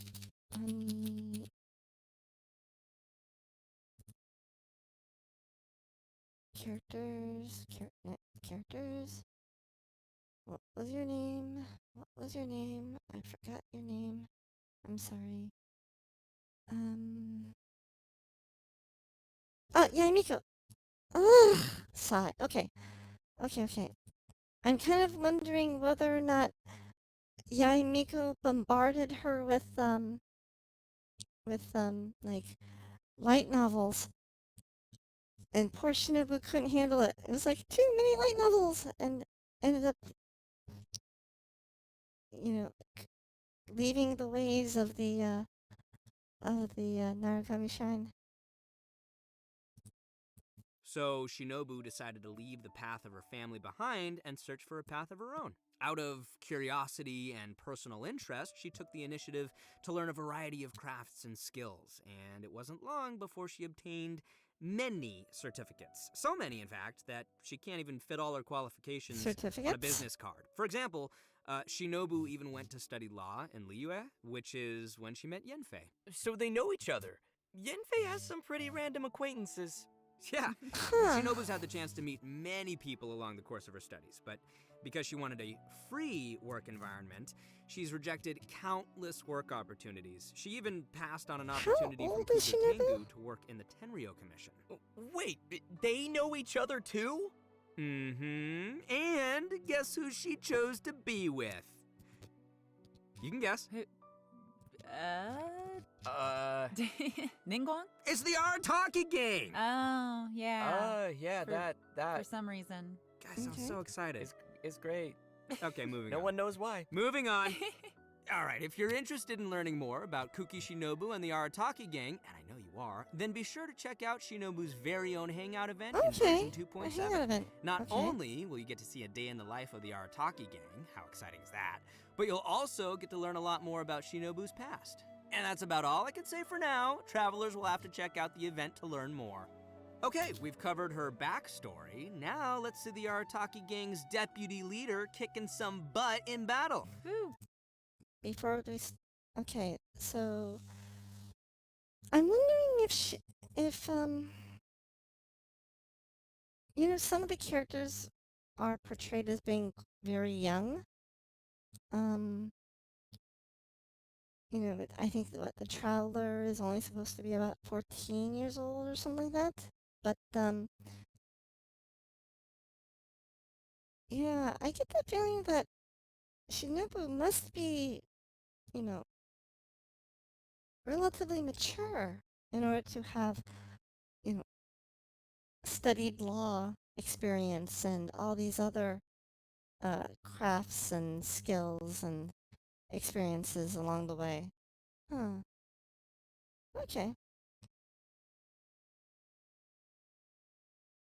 Characters. What was your name? What was your name? I forgot your name. I'm sorry. Oh, yeah, Miko. Ugh, sigh. Okay. I'm kind of wondering whether or not Yaimiko bombarded her with like light novels, and poor Shinobu couldn't handle it. It was like too many light novels, and ended up, leaving the ways of the Narukami Shrine. So Shinobu decided to leave the path of her family behind and search for a path of her own. Out of curiosity and personal interest, she took the initiative to learn a variety of crafts and skills, and it wasn't long before she obtained many certificates. So many, in fact, that she can't even fit all her qualifications on a business card. For example, Shinobu even went to study law in Liyue, which is when she met Yenfei. So they know each other. Yenfei has some pretty random acquaintances. Yeah, Shinobu's had the chance to meet many people along the course of her studies, but because she wanted a free work environment, she's rejected countless work opportunities. She even passed on an opportunity from Kuga Tengu to work in the Tenryo Commission. Wait, they know each other too? Mm-hmm. And guess who she chose to be with? You can guess. Ningguang? It's the Arataki gang! Oh, yeah. Yeah, For that some reason. Guys, I'm so excited. is great. Okay, moving No on. one knows why. Moving on. All right, if you're interested in learning more about Kuki Shinobu and the Arataki gang, and I know you are, then be sure to check out Shinobu's very own hangout event in Okay. version A hangout 2.7. event. Not Okay. only will you get to see a day in the life of the Arataki gang, how exciting is that, but you'll also get to learn a lot more about Shinobu's past. And that's about all I can say for now. Travelers will have to check out the event to learn more. Okay, we've covered her backstory. Now let's see the Arataki gang's deputy leader kicking some butt in battle. Woo. Before we... Okay, so... I'm wondering if you know, some of the characters are portrayed as being very young. You know, I think what the traveler is only supposed to be about 14 years old or something like that. But, yeah, I get the feeling that Shinobu must be, you know, relatively mature in order to have, you know, studied law experience and all these other crafts and skills and experiences along the way. Huh. Okay.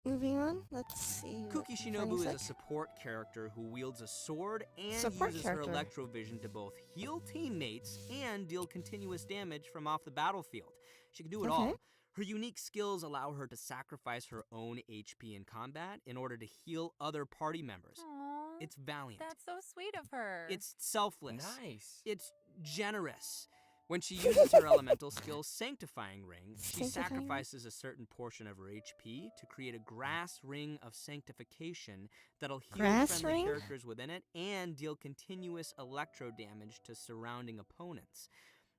Moving on, let's see. Kuki Shinobu is a support character who wields a sword and Support uses character. her electrovision to both heal teammates and deal continuous damage from off the battlefield. She can do it all. Her unique skills allow her to sacrifice her own HP in combat in order to heal other party members. Aww, It's valiant. that's so sweet of her. It's selfless. Nice. It's generous. When she uses her elemental skill, Sanctifying Ring, she Sanctifying Ring? sacrifices a certain portion of her HP to create a grass ring of sanctification that'll heal Grass friendly ring? characters within it and deal continuous electro damage to surrounding opponents.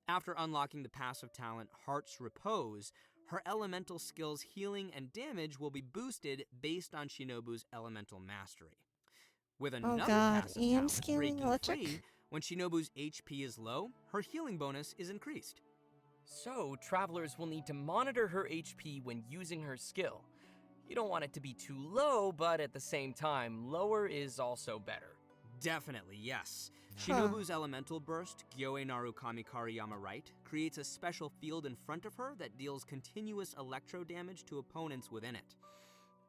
After unlocking the passive talent Heart's Repose, her elemental skills healing and damage will be boosted based on Shinobu's elemental mastery. With another God, passive EM talent, scaling Breaking electric? Free, when Shinobu's HP is low, her healing bonus is increased. So, travelers will need to monitor her HP when using her skill. You don't want it to be too low, but at the same time, lower is also better. Definitely, yes. Shinobu's elemental burst, Gyoe Naru Kamikari Yama Right, creates a special field in front of her that deals continuous electro damage to opponents within it.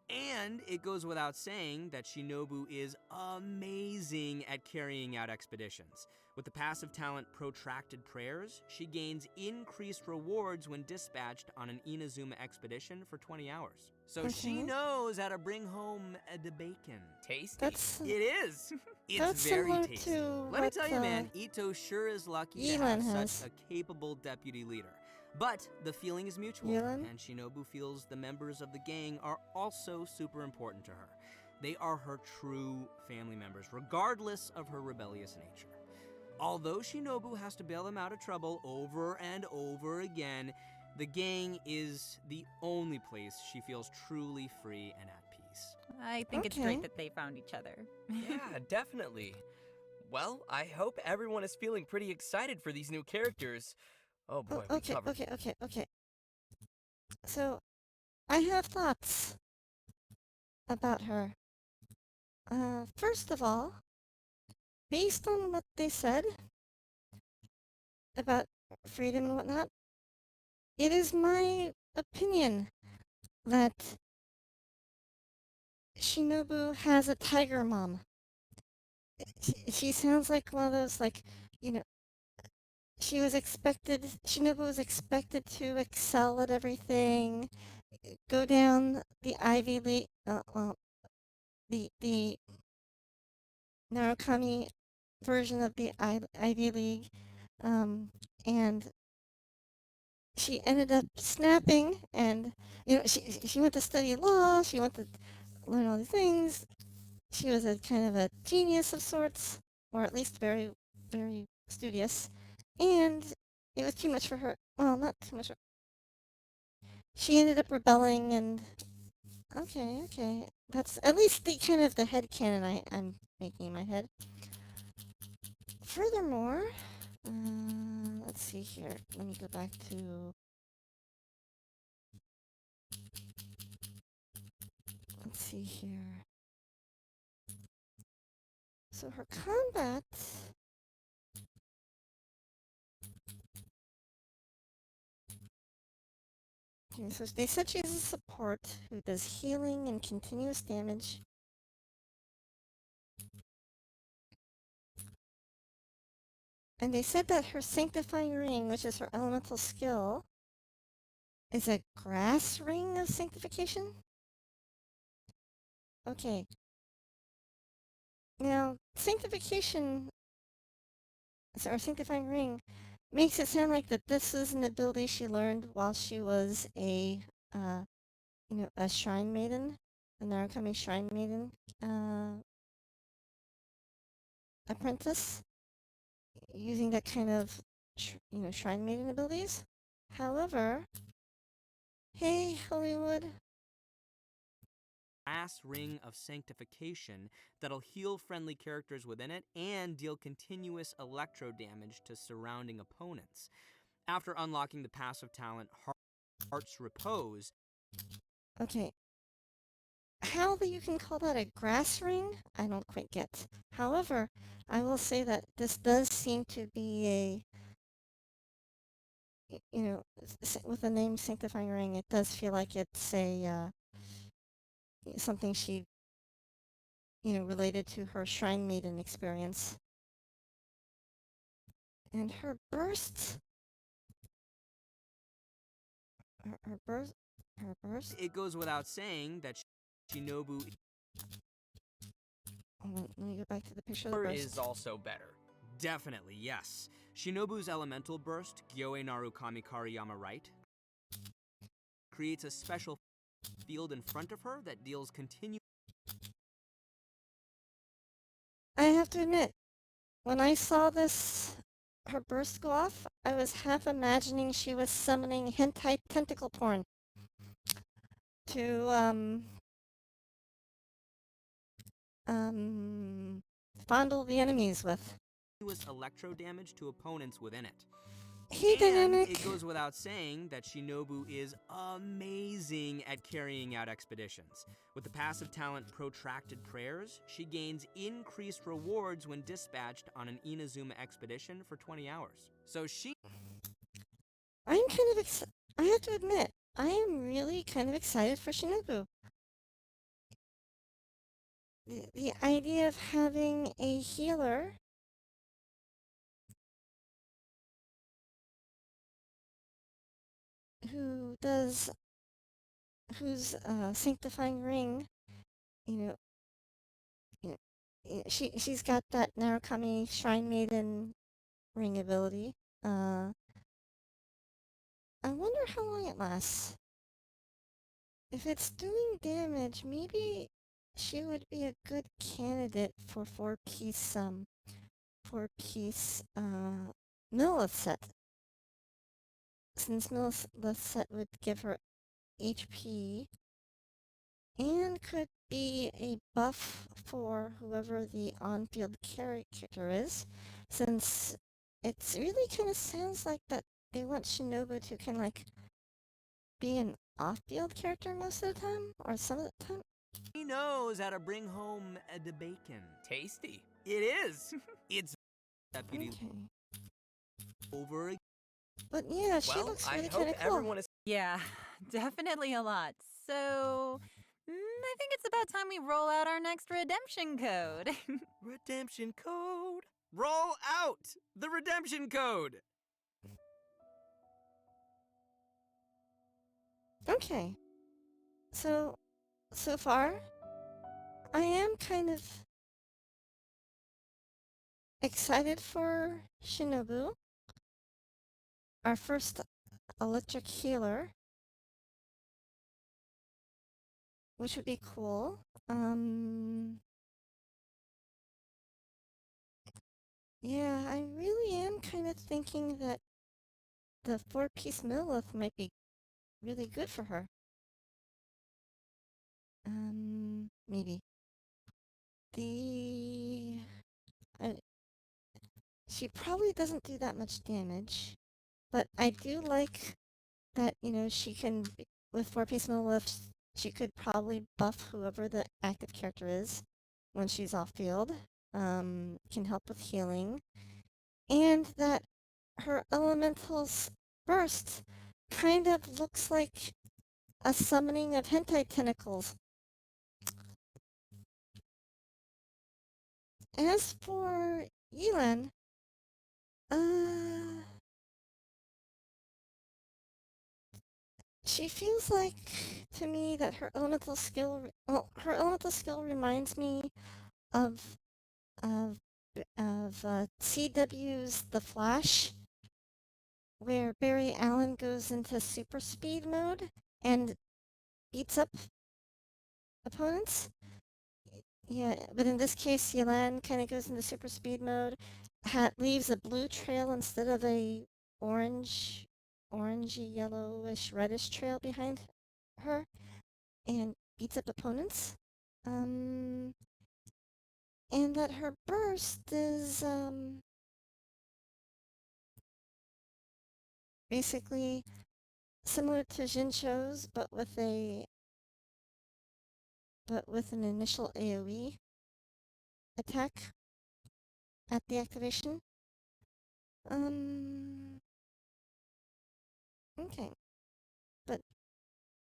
And it goes without saying that Shinobu is amazing at carrying out expeditions. With the passive talent Protracted Prayers, she gains increased rewards when dispatched on an Inazuma expedition for 20 hours. So she knows how to bring home the bacon. Tasty. That's It is. It's That's very similar tasty. to Let me what, tell you, man, Ito sure is lucky to Yelan have has. such a capable deputy leader. But the feeling is mutual, Yelan? and Shinobu feels the members of the gang are also super important to her. They are her true family members, regardless of her rebellious nature. Although Shinobu has to bail them out of trouble over and over again, the gang is the only place she feels truly free and at peace. I think it's great that they found each other. Yeah, definitely. Well, I hope everyone is feeling pretty excited for these new characters. Oh boy, we covered. Okay. So, I have thoughts about her. First of all, based on what they said about freedom and whatnot, it is my opinion that Shinobu has a tiger mom. She sounds like one of those, like, you know, Shinobu was expected to excel at everything, go down the Ivy League, the Narukami version of the Ivy League, and she ended up snapping, and, you know, she went to study law, she went to learn all these things, she was a kind of a genius of sorts, or at least very, very studious. And it was too much for her. Well, not too much. She ended up rebelling, and okay. That's at least the kind of the headcanon I'm making in my head. Furthermore, let's see here. Let me go back to... Let's see here. So her combat... Okay, so they said she's a support who does healing and continuous damage. And they said that her Sanctifying Ring, which is her elemental skill, is a grass ring of sanctification? Okay. Now, sanctification, or Sanctifying Ring, makes it sound like that this is an ability she learned while she was a, a shrine maiden, a Narukami shrine maiden, apprentice, using that kind of, shrine maiden abilities. However, hey, Hollywood. Grass ring of sanctification that'll heal friendly characters within it and deal continuous electro damage to surrounding opponents. After unlocking the passive talent Heart's Repose. Okay. How you can call that a grass ring, I don't quite get. However, I will say that this does seem to be with the name Sanctifying Ring, it does feel like it's something she, related to her Shrine Maiden experience. And her burst... Her burst... It goes without saying that Shinobu... Hold on, let me go back to the picture of the burst. Is also better. Definitely, yes. Shinobu's elemental burst, Gyoe Naru Kamikari Yama Right, creates a special field in front of her that deals continuous... I have to admit, when I saw her burst go off, I was half imagining she was summoning hentai tentacle porn to, fondle the enemies with. Electro damage to opponents within it. Hey, Dynamic! It goes without saying that Shinobu is amazing at carrying out expeditions. With the passive talent Protracted Prayers, she gains increased rewards when dispatched on an Inazuma expedition for 20 hours. So I'm kind of I have to admit, I am really kind of excited for Shinobu. The idea of having a healer whose Sanctifying Ring, she's got that Narukami Shrine Maiden ring ability. I wonder how long it lasts. If it's doing damage, maybe she would be a good candidate for four-piece Millith set. Since Millith set would give her HP and could be a buff for whoever the on-field character is, since it's really kind of sounds like that they want Shinobu to kind of like be an off-field character most of the time, or some of the time. he knows how to bring home the bacon. Tasty. It is. It's deputy over again. But yeah, she looks really kind of cool. Yeah, definitely a lot. So, I think it's about time we roll out our next redemption code. Redemption code. Roll out the redemption code. Okay. So far, I am kind of excited for Shinobu, our first electric healer, which would be cool. Yeah, I really am kind of thinking that the four-piece Millith might be really good for her. Maybe. She probably doesn't do that much damage. But I do like that, she can, with 4-piece lifts, she could probably buff whoever the active character is when she's off field, can help with healing, and that her elemental's burst kind of looks like a summoning of hentai tentacles. As for Yelan, she feels like to me that her elemental skill, reminds me of CW's The Flash, where Barry Allen goes into super speed mode and beats up opponents. Yeah, but in this case, Yelan kind of goes into super speed mode, leaves a blue trail instead of a orangey, yellowish, reddish trail behind her, and beats up opponents. And that her burst is basically similar to Jincho's, but with an initial AoE attack at the activation. Okay, but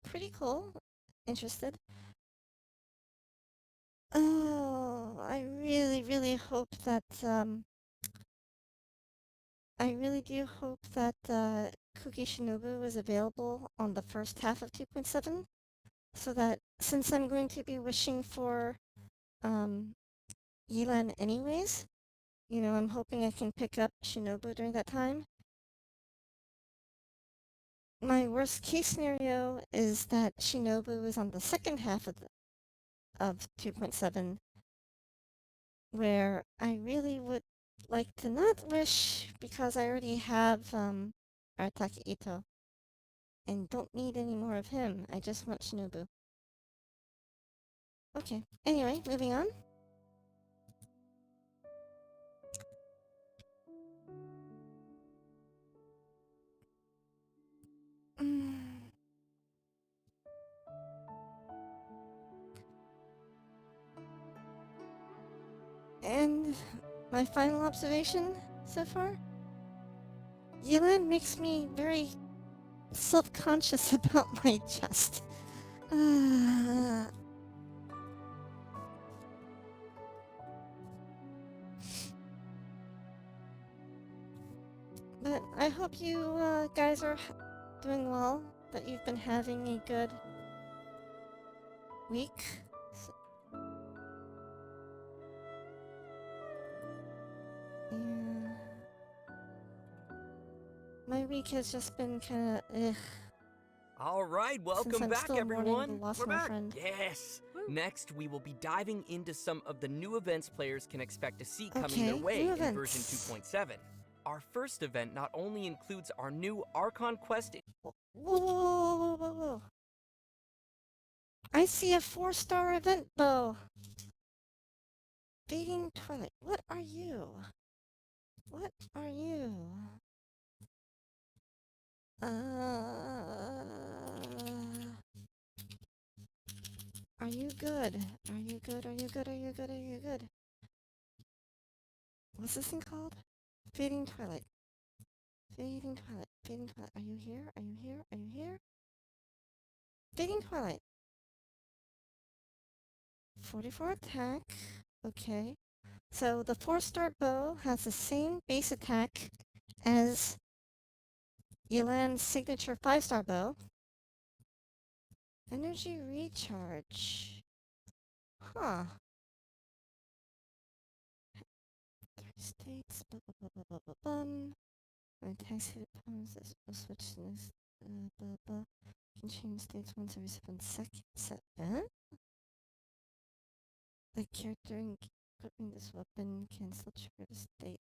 pretty cool. Interested. Oh, I really, really hope that I really do hope that Kuki Shinobu is available on the first half of 2.7, so that since I'm going to be wishing for Yelan anyways, I'm hoping I can pick up Shinobu during that time. My worst case scenario is that Shinobu is on the second half of 2.7, where I really would like to not wish, because I already have Arataki Ito and don't need any more of him. I just want Shinobu. Okay, anyway, moving on. And my final observation so far? Yelan makes me very self-conscious about my chest. But I hope you guys are doing well, that you've been having a good week. Yeah. My week has just been kind of All right, welcome I'm back, still mourning everyone. the loss We're of my back. friend. Yes. Next, we will be diving into some of the new events players can expect to see coming their Okay, way new in version events. 2.7. Our first event not only includes our new Archon quest. Whoa. I see a 4-star event bow. Fading Twilight. What are you? What are you? Are you good? Are you good? Are you good? Are you good? Are you good? What's this thing called? Fading Twilight. Fading Twilight. Fading Twilight. Are you here? Are you here? Are you here? Fading Twilight. 44 attack. Okay. So the 4-star bow has the same base attack as Yelan's signature 5-star bow. Energy recharge. Huh. 3 states. When attacks hit opponents, this will switch to this. Can change states once every 7 seconds. The character equipping this weapon can still trigger the state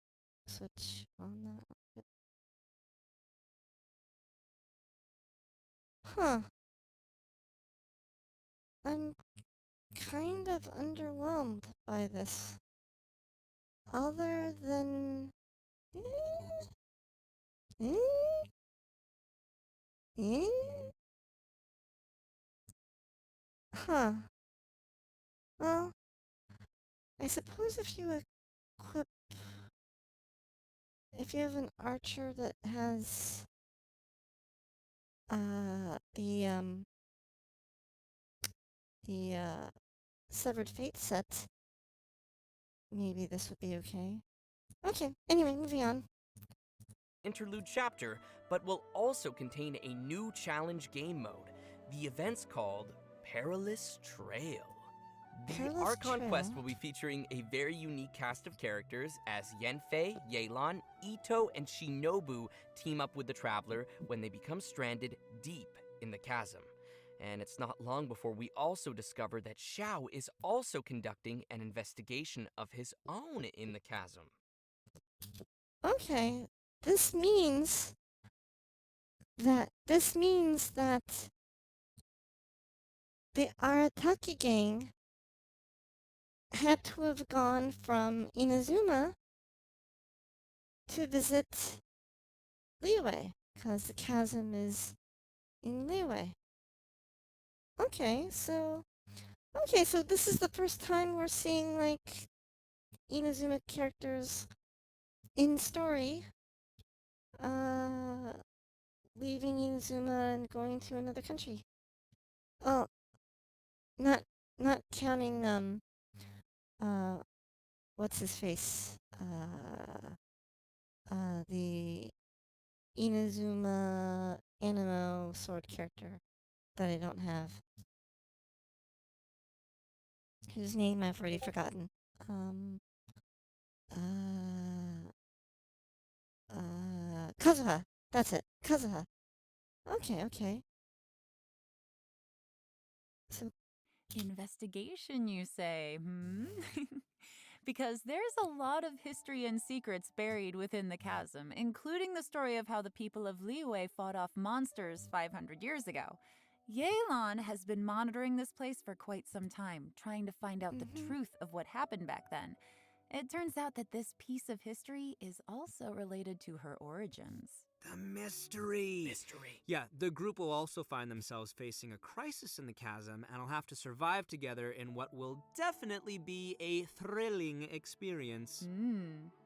switch on that. Huh. I'm kind of underwhelmed by this. Other than... Eh? Huh. Well, I suppose if you have an archer that has the Severed Fate set, maybe this would be okay. Okay, anyway, moving on. Interlude chapter, but will also contain a new challenge game mode. The event's called Perilous Trail. The Perilous Archon Trail? quest will be featuring a very unique cast of characters as Yenfei, Yelan, Ito, and Shinobu team up with the Traveler when they become stranded deep in the chasm. And it's not long before we also discover that Xiao is also conducting an investigation of his own in the chasm. Okay, this means that the Arataki gang had to have gone from Inazuma to visit Liyue, because the chasm is in Liyue. Okay, so this is the first time we're seeing, like, Inazuma characters in story, leaving Inazuma and going to another country. Oh, not counting, what's his face? The Inazuma Animo sword character that I don't have. Whose name I've already forgotten. Kazuha. That's it. Kazuha. Okay. So, Investigation, you say? Because there's a lot of history and secrets buried within the chasm, including the story of how the people of Liyue fought off monsters 500 years ago. Yelan has been monitoring this place for quite some time, trying to find out the truth of what happened back then. It turns out that this piece of history is also related to her origins. The mystery! Yeah, the group will also find themselves facing a crisis in the chasm and will have to survive together in what will definitely be a thrilling experience.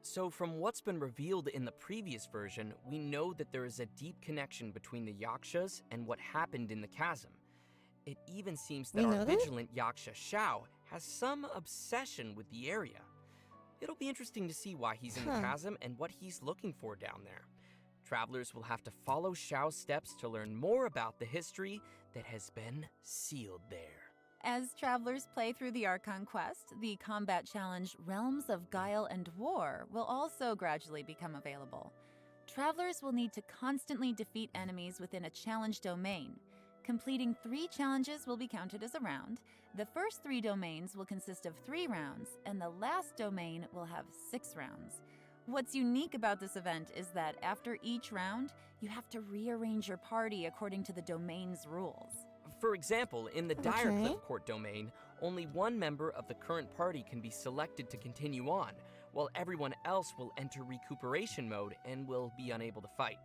So from what's been revealed in the previous version, we know that there is a deep connection between the Yakshas and what happened in the chasm. It even seems that our vigilant Yaksha Xiao has some obsession with the area. It'll be interesting to see why he's in the chasm and what he's looking for down there. Travelers will have to follow Xiao's steps to learn more about the history that has been sealed there. As travelers play through the Archon quest, the combat challenge Realms of Guile and War will also gradually become available. Travelers will need to constantly defeat enemies within a challenge domain. Completing 3 challenges will be counted as a round. The first 3 domains will consist of 3 rounds, and the last domain will have 6 rounds. What's unique about this event is that after each round, you have to rearrange your party according to the domain's rules. For example, in the Direcliff Court domain, only one member of the current party can be selected to continue on, while everyone else will enter recuperation mode and will be unable to fight.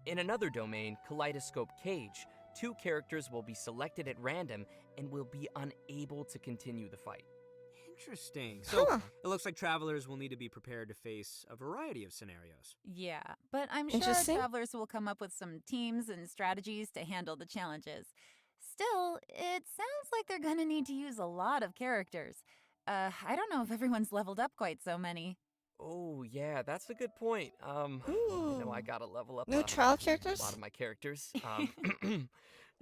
In another domain, Kaleidoscope Cage, 2 characters will be selected at random and will be unable to continue the fight. Interesting. So it looks like travelers will need to be prepared to face a variety of scenarios. Yeah, but I'm sure travelers will come up with some teams and strategies to handle the challenges. Still, it sounds like they're gonna need to use a lot of characters. I don't know if everyone's leveled up quite so many. Oh, yeah, that's a good point. I know I gotta level up no trial characters? a lot of my characters.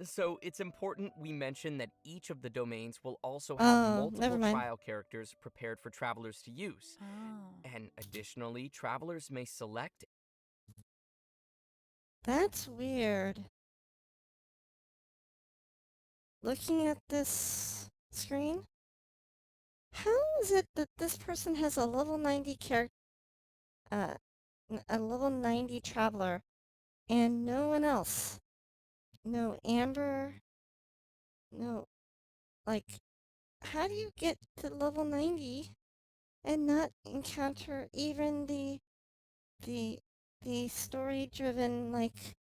So it's important we mention that each of the domains will also have multiple trial characters prepared for travelers to use. And additionally, travelers may select... That's weird. Looking at this screen, how is it that this person has a level 90 a level 90 traveler and no one else? No Amber, no, like, how do you get to level 90 and not encounter even the story-driven, like,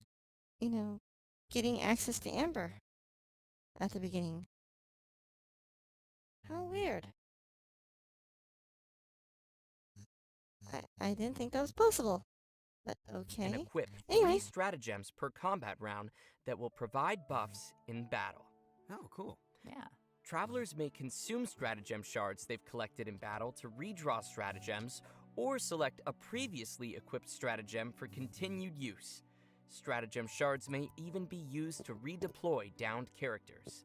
getting access to Amber at the beginning. How weird. I didn't think that was possible. But okay. And equip Anyway. 3 stratagems per combat round that will provide buffs in battle. Oh, cool. Yeah. Travelers may consume stratagem shards they've collected in battle to redraw stratagems, or select a previously equipped stratagem for continued use. Stratagem shards may even be used to redeploy downed characters.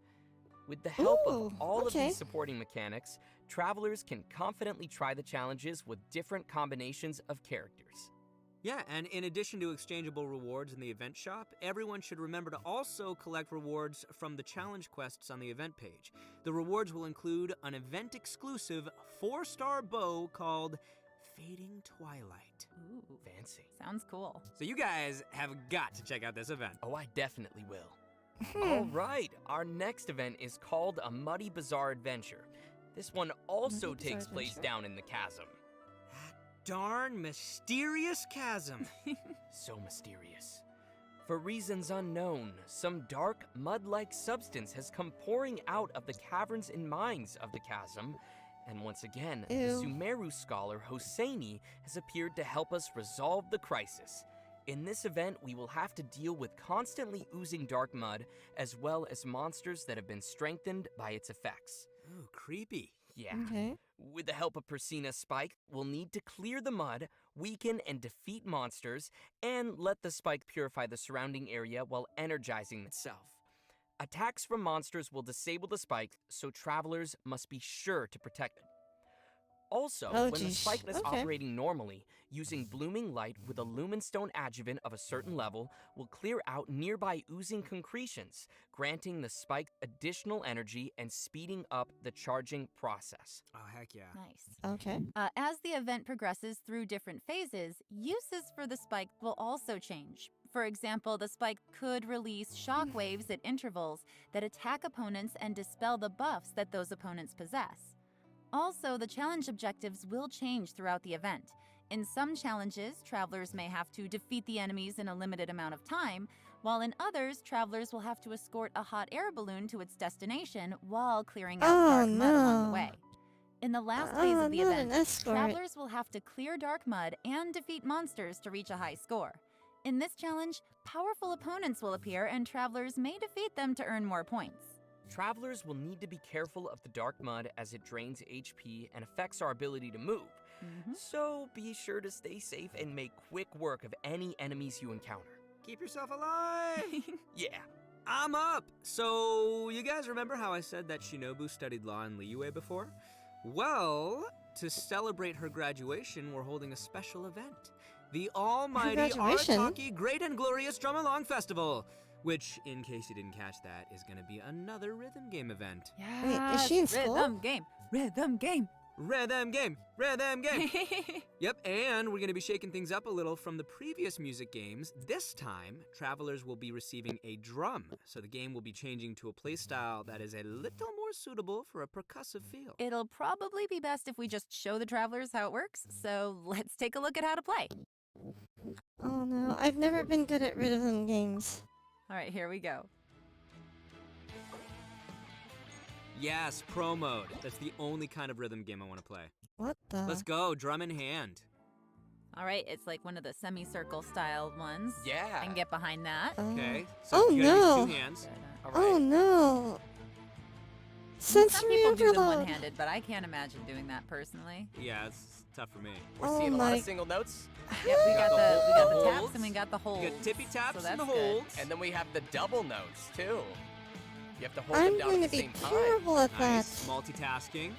With the help of all of these supporting mechanics, travelers can confidently try the challenges with different combinations of characters. Yeah, and in addition to exchangeable rewards in the event shop, everyone should remember to also collect rewards from the challenge quests on the event page. The rewards will include an event-exclusive 4-star bow called Fading Twilight. Ooh, Fancy. sounds cool. So you guys have got to check out this event. Oh, I definitely will. All right, our next event is called A Muddy Bazaar Adventure. This one also takes place down in the chasm. Darn mysterious chasm. So mysterious. For reasons unknown, some dark, mud-like substance has come pouring out of the caverns and mines of the chasm, and once again, the Sumeru scholar Hosseini has appeared to help us resolve the crisis. In this event, we will have to deal with constantly oozing dark mud, as well as monsters that have been strengthened by its effects. Ooh, creepy. Yeah. Okay. With the help of Persina Spike, we'll need to clear the mud, weaken and defeat monsters, and let the spike purify the surrounding area while energizing itself. Attacks from monsters will disable the spike, so travelers must be sure to protect it. Also, when the spike is operating normally, using blooming light with a lumenstone adjuvant of a certain level will clear out nearby oozing concretions, granting the spike additional energy and speeding up the charging process. Oh, heck yeah. Nice. Okay. As the event progresses through different phases, uses for the spike will also change. For example, the spike could release shock waves at intervals that attack opponents and dispel the buffs that those opponents possess. Also, the challenge objectives will change throughout the event. In some challenges, travelers may have to defeat the enemies in a limited amount of time, while in others, travelers will have to escort a hot air balloon to its destination while clearing out dark mud along the way. In the last phase of the event, travelers will have to clear dark mud and defeat monsters to reach a high score. In this challenge, powerful opponents will appear and travelers may defeat them to earn more points. Travelers will need to be careful of the dark mud as it drains HP and affects our ability to move. So be sure to stay safe and make quick work of any enemies you encounter. Keep yourself alive! Yeah. I'm up! So, you guys remember how I said that Shinobu studied law in Liyue before? Well, to celebrate her graduation, we're holding a special event. The almighty Arataki Great and Glorious Drum Along Festival, which, in case you didn't catch that, is going to be another rhythm game event. Yeah. Wait, is she in school? Rhythm game. Rhythm game. Rhythm game. Rhythm game. Yep, and we're going to be shaking things up a little from the previous music games. This time, travelers will be receiving a drum, so the game will be changing to a playstyle that is a little more suitable for a percussive feel. It'll probably be best if we just show the travelers how it works, so let's take a look at how to play. Oh no, I've never been good at rhythm games. All right, here we go. Yes, pro mode. That's the only kind of rhythm game I want to play. What the? Let's go, drum in hand. All right, it's like one of the semicircle style ones. Yeah. I can get behind that. Okay, so you gotta use 2 hands. All right. Oh no. Some Sensory people do them overload. one-handed, but I can't imagine doing that personally. Yeah, it's tough for me. We're seeing a lot of single notes. Yep, we got the taps holds. and we got the holds. You got tippy taps so that's and the good. holds. And then we have the double notes, too. You have to hold I'm them down going at to the be same time. terrible at Nice, multitasking.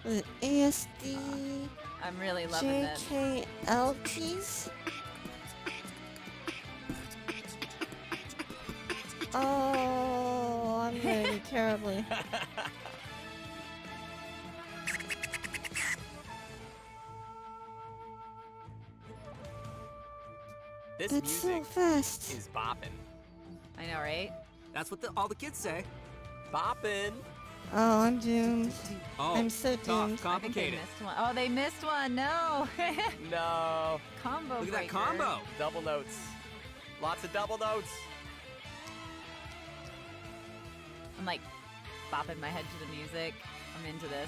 that. The ASD, I'm really loving this. JKL keys. Oh, I'm going to be terribly. This That's so music fast. is bopping. I know, right? That's what all the kids say. Bopping. Oh, I'm doomed. Oh, I'm so tough, doomed. I think they complicated. missed one. Oh, they missed one. No. No. Combo Look at that breaker. combo. Double notes. Lots of double notes. I'm like bopping my head to the music. I'm into this.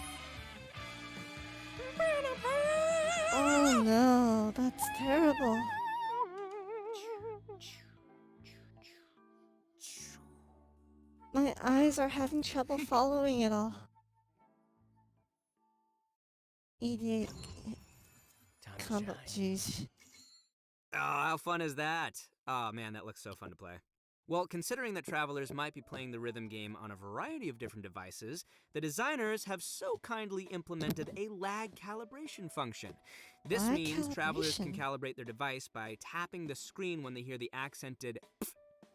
Oh no, that's terrible. My eyes are having trouble following it all. EDA Time to combo, shine. jeez. Oh, how fun is that? Oh man, that looks so fun to play. Well, considering that travelers might be playing the rhythm game on a variety of different devices, the designers have so kindly implemented a lag calibration function. This Lag means travelers can calibration? calibrate their device by tapping the screen when they hear the accented pf,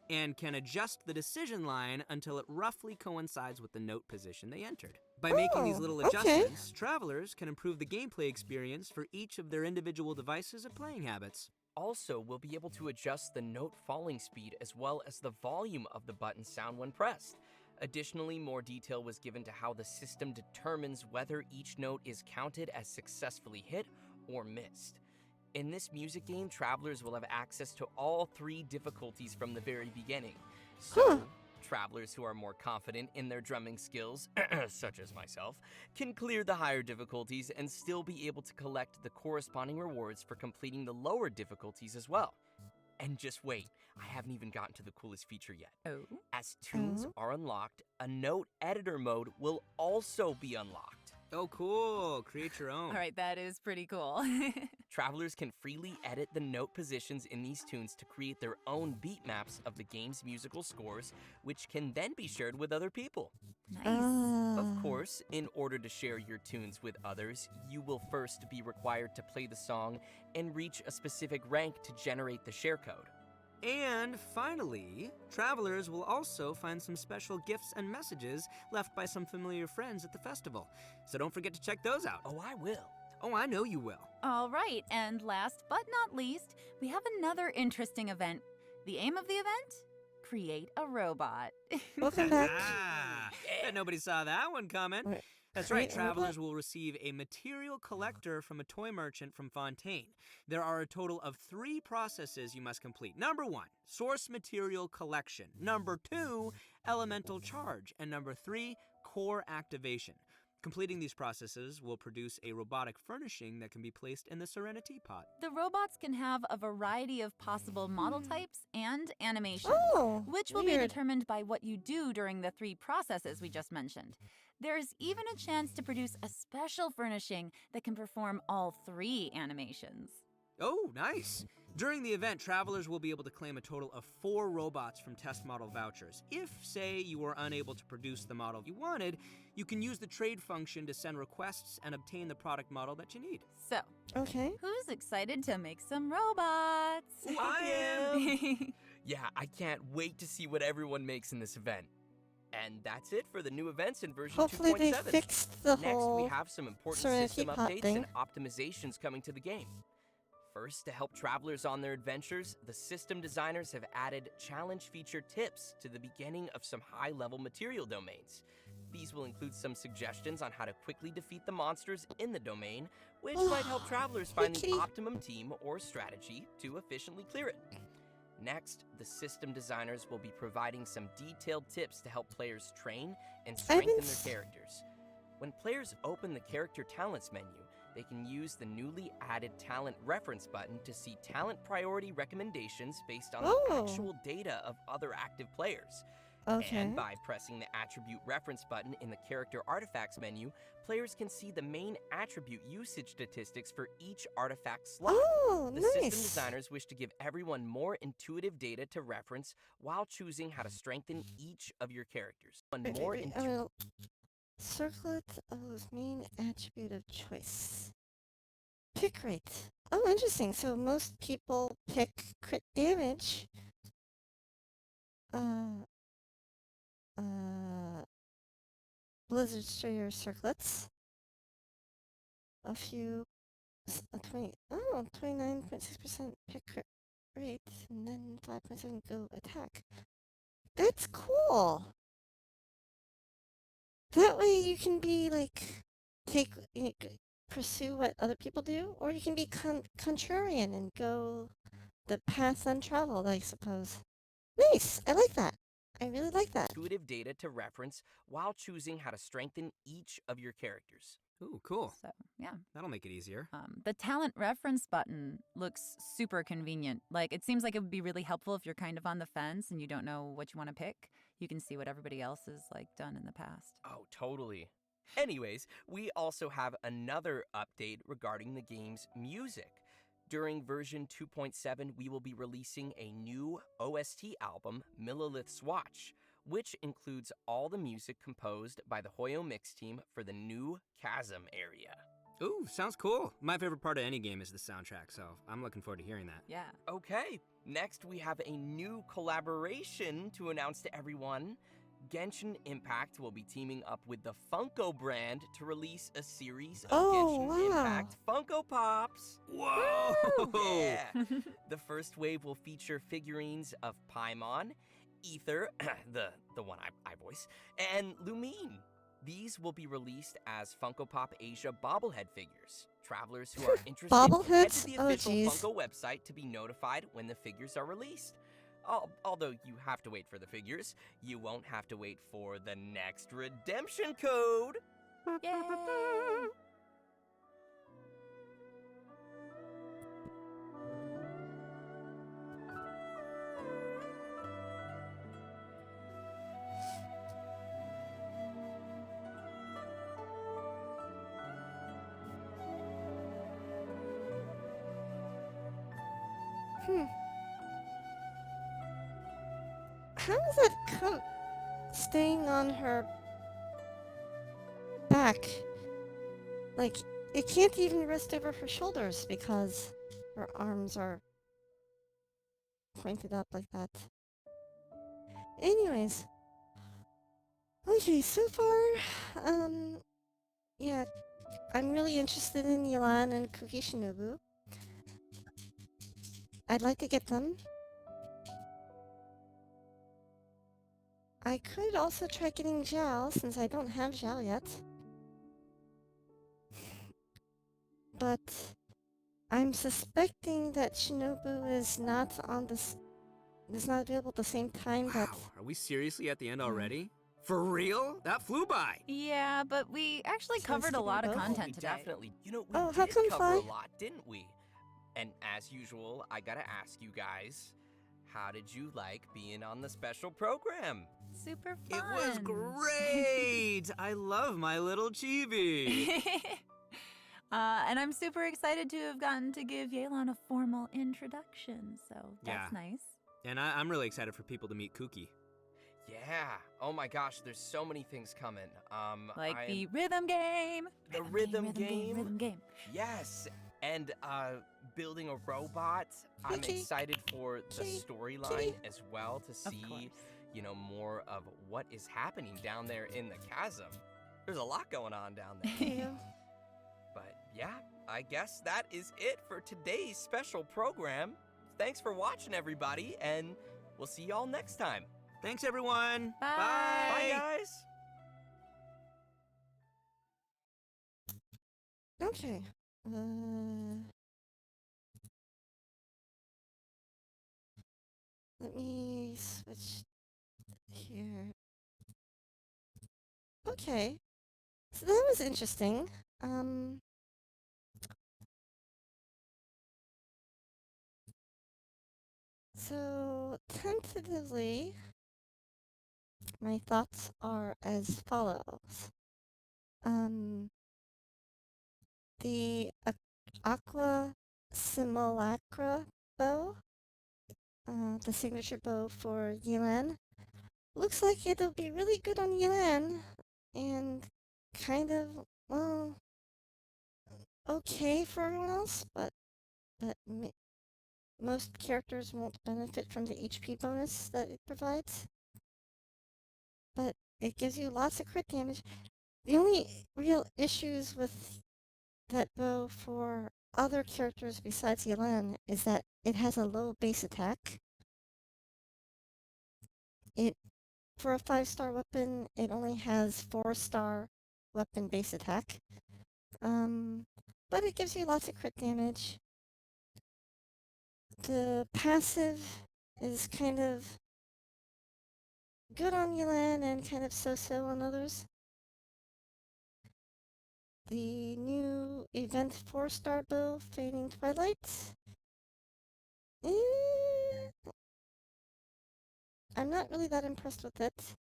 and can adjust the decision line until it roughly coincides with the note position they entered. By making these little okay. adjustments, travelers can improve the gameplay experience for each of their individual devices and playing habits. Also, we'll be able to adjust the note falling speed as well as the volume of the button sound when pressed. Additionally, more detail was given to how the system determines whether each note is counted as successfully hit or missed. In this music game, travelers will have access to all 3 difficulties from the very beginning. So, travelers who are more confident in their drumming skills, such as myself, can clear the higher difficulties and still be able to collect the corresponding rewards for completing the lower difficulties as well. And just wait, I haven't even gotten to the coolest feature yet. Oh. As tunes are unlocked, a note editor mode will also be unlocked. Oh, cool. Create your own. All right, that is pretty cool. Travelers can freely edit the note positions in these tunes to create their own beat maps of the game's musical scores, which can then be shared with other people. Nice. Of course, in order to share your tunes with others, you will first be required to play the song and reach a specific rank to generate the share code. And finally, travelers will also find some special gifts and messages left by some familiar friends at the festival. So don't forget to check those out. Oh, I will. Oh, I know you will. All right, and last but not least, we have another interesting event. The aim of the event? Create a robot. Welcome back. Bet nobody saw that one coming. Right. That's right, Create a robot? travelers will receive a material collector from a toy merchant from Fontaine. There are a total of 3 processes you must complete. Number 1, source material collection. Number 2, elemental charge. And number 3, core activation. Completing these processes will produce a robotic furnishing that can be placed in the Serenity Pot. The robots can have a variety of possible model types and animations, Oh, which will be weird. determined by what you do during the 3 processes we just mentioned. There's even a chance to produce a special furnishing that can perform all 3 animations. Oh, nice. During the event, travelers will be able to claim a total of 4 robots from test model vouchers. If, say, you were unable to produce the model you wanted, you can use the trade function to send requests and obtain the product model that you need. So, Okay. who's excited to make some robots? I am! Yeah, I can't wait to see what everyone makes in this event. And that's it for the new events in version 2.7. Hopefully they fixed the Next, whole we have some important Serenity system Pot updates thing. and optimizations coming to the game. First, to help travelers on their adventures, the system designers have added challenge feature tips to the beginning of some high-level material domains. These will include some suggestions on how to quickly defeat the monsters in the domain, which might help travelers find the Kitty. optimum team or strategy to efficiently clear it. Next, the system designers will be providing some detailed tips to help players train and strengthen their characters. When players open the Character Talents menu, they can use the newly added Talent Reference button to see talent priority recommendations based on the actual data of other active players. Okay. And by pressing the Attribute Reference button in the Character Artifacts menu, players can see the main attribute usage statistics for each artifact slot. Oh, The nice. system designers wish to give everyone more intuitive data to reference while choosing how to strengthen each of your characters. Circlet of main attribute of choice. Pick rate. Oh, interesting. So most people pick crit damage. Blizzard Strayer circlets. A few. 29.6% pick crit rate, and then 5.7 go attack. That's cool. That way you can be like, pursue what other people do, or you can be contrarian and go the path untraveled, I suppose. Nice, I like that. I really like that. Intuitive data to reference while choosing how to strengthen each of your characters. Ooh, cool. So, yeah. That'll make it easier. The talent reference button looks super convenient. Like, it seems like it would be really helpful if you're kind of on the fence and you don't know what you want to pick. You can see what everybody else has, like, done in the past. Oh, totally. Anyways, we also have another update regarding the game's music. During version 2.7, we will be releasing a new OST album, Millilith's Watch, which includes all the music composed by the Hoyo Mix team for the new Chasm area. Ooh, sounds cool. My favorite part of any game is the soundtrack, so I'm looking forward to hearing that. Yeah. Okay, next we have a new collaboration to announce to everyone. Genshin Impact will be teaming up with the Funko brand to release a series of Genshin Impact Funko Pops. Whoa! Yeah. The first wave will feature figurines of Paimon, Ether, the one I voice, and Lumine. These will be released as Funko Pop Asia bobblehead figures. Travelers who are interested head Bobbleheads? to the Oh, official jeez. Funko website to be notified when the figures are released. Although you have to wait for the figures, you won't have to wait for the next redemption code. Yay! How is that staying on her back? Like, it can't even rest over her shoulders because her arms are pointed up like that. Anyways. Okay, so far, yeah, I'm really interested in Yelan and Kukishinobu. I'd like to get them. I could also try getting Zhao, since I don't have Zhao yet. But I'm suspecting that Shinobu is not available at the same time that... Wow, are we seriously at the end already? For real? That flew by. Yeah, but we actually covered a lot of content today. Definitely. You know, we how did come cover Fly? a lot, didn't we? And as usual, I gotta ask you guys, how did you like being on the special program? Super fun. It was great. I love my little chibi. And I'm super excited to have gotten to give Yelan a formal introduction, so that's nice. And I'm really excited for people to meet Kuki. Yeah. Oh my gosh, there's so many things coming. Like the rhythm game. The rhythm game. Rhythm game. Yes. And building a robot. I'm excited for the storyline as well to see, you know, more of what is happening down there in the chasm. There's a lot going on down there. Yeah. But yeah, I guess that is it for today's special program. Thanks for watching, everybody, and we'll see y'all next time. Thanks, everyone. Bye. Bye, guys. Okay. Let me switch here. Okay. So that was interesting. So tentatively, my thoughts are as follows. The Aqua Simulacra bow, the signature bow for Yelan, looks like it'll be really good on Yelan, and kind of, well, okay for everyone else, but most characters won't benefit from the HP bonus that it provides. But it gives you lots of crit damage. The only real issues with that bow for other characters besides Yelan is that it has a low base attack. For a 5-star weapon, it only has 4-star weapon base attack. But it gives you lots of crit damage. The passive is kind of good on Yelan and kind of so-so on others. The new event 4-star bow, Fading Twilight. I'm not really that impressed with it.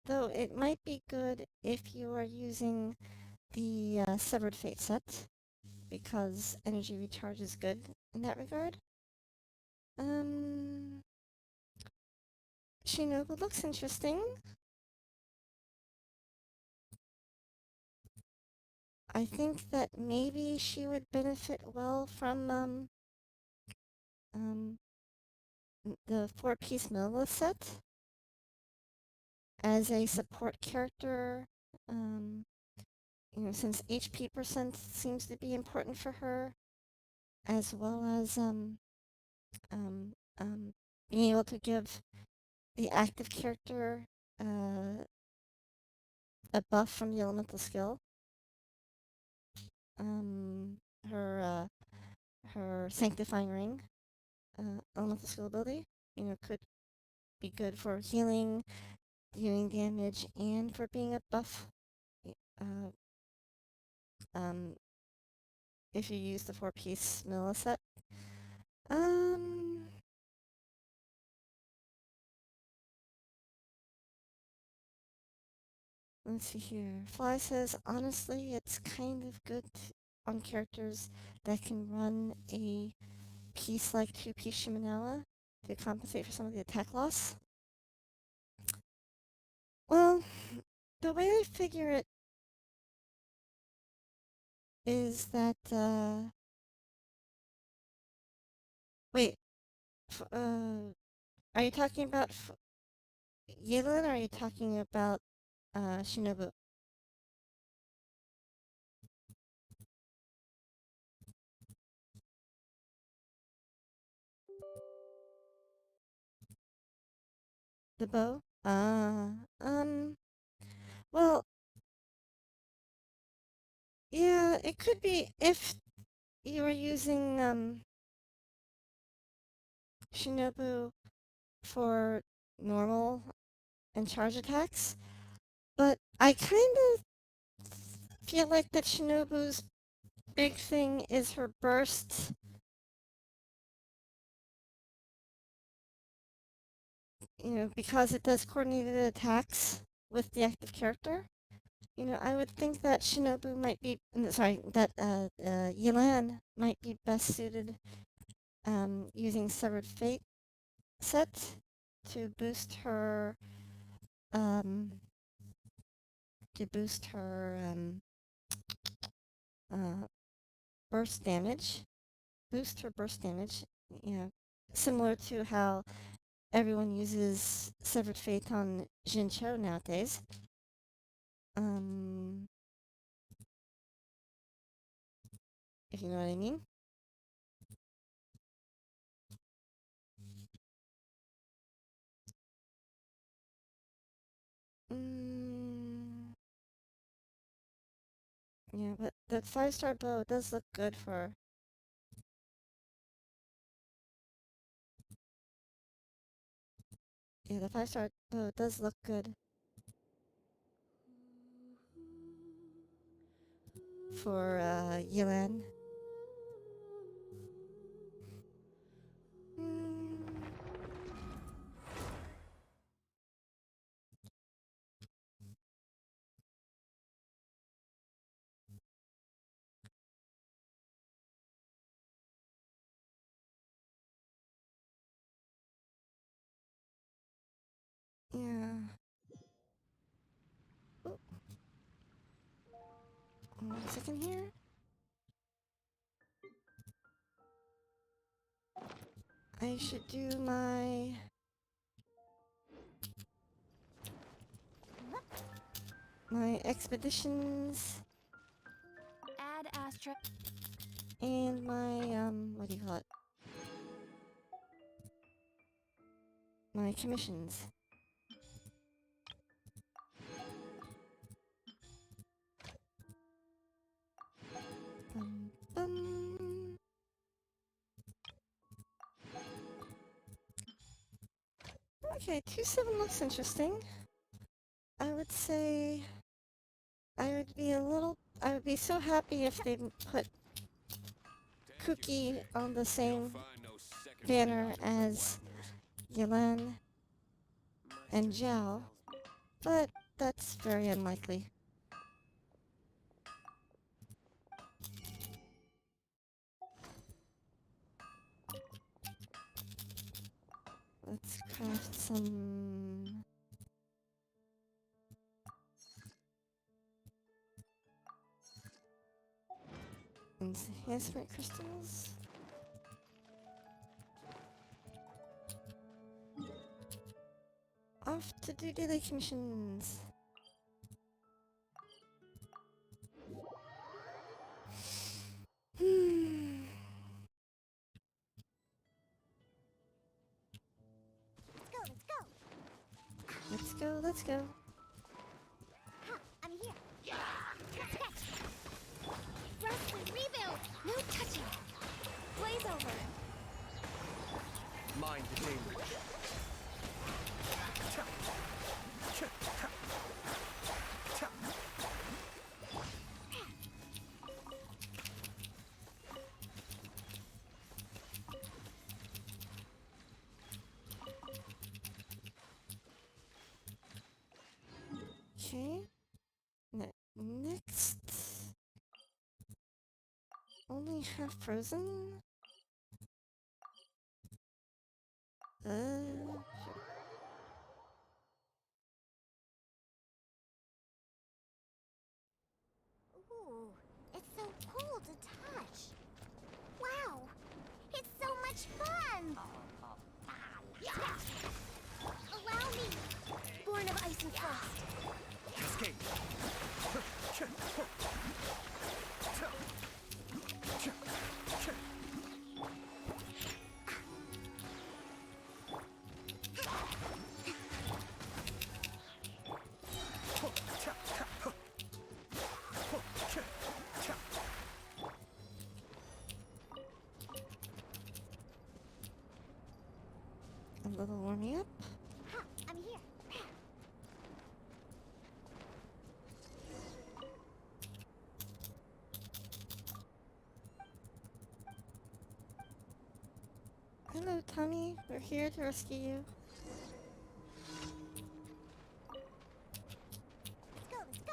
Though it might be good if you are using the Severed Fate set, because energy recharge is good in that regard. Shinobu looks interesting. I think that maybe she would benefit well from the 4-piece Mila set as a support character. Since HP percent seems to be important for her, as well as being able to give the active character a buff from the elemental skill. Her her sanctifying ring, elemental skill ability, could be good for healing, dealing damage, and for being a buff. Uh, if you use the 4-piece Mila set. Let's see here. Fly says, honestly, it's kind of good on characters that can run a piece like 2-piece Shimenawa to compensate for some of the attack loss. Well, the way I figure it is that, wait, are you talking about Yelan, or are you talking about Shinobu? The bow? Well, yeah, it could be if you were using, Shinobu for normal and charge attacks, but I kind of feel like that Shinobu's big thing is her burst. Because it does coordinated attacks with the active character. I would think that Shinobu might be, sorry, that Yelan might be best suited using Severed Fate set to boost her um, burst damage. Boost her burst damage. Similar to how everyone uses Severed Fate on Jincho nowadays. If you know what I mean. Yeah, but the 5-star bow does look good for. Yeah, the 5-star bow does look good for Yelan. Yeah. Oh. 1 second here. I should do my expeditions Add Astra. and my what do you call it? My commissions. Bum, bum. Okay, 2-7 looks interesting. I would say I would be so happy if they put Cookie on the same banner as Yelan and Zhao, but that's very unlikely. Let's craft some enhancement crystals. Off to do daily commissions. Let's go, let's go. Let's go, let's go. I'm here. Sketch. Rest and rebuild. No touching. Blaze over. Mind the danger. Okay. Next. Only half frozen? Sure. Ooh, it's so cool to touch. Wow, it's so much fun. Allow me. Born of ice and frost. Escape. A little warming up. I'm here. Hello, Tommy. We're here to rescue you. Let's go, let's go.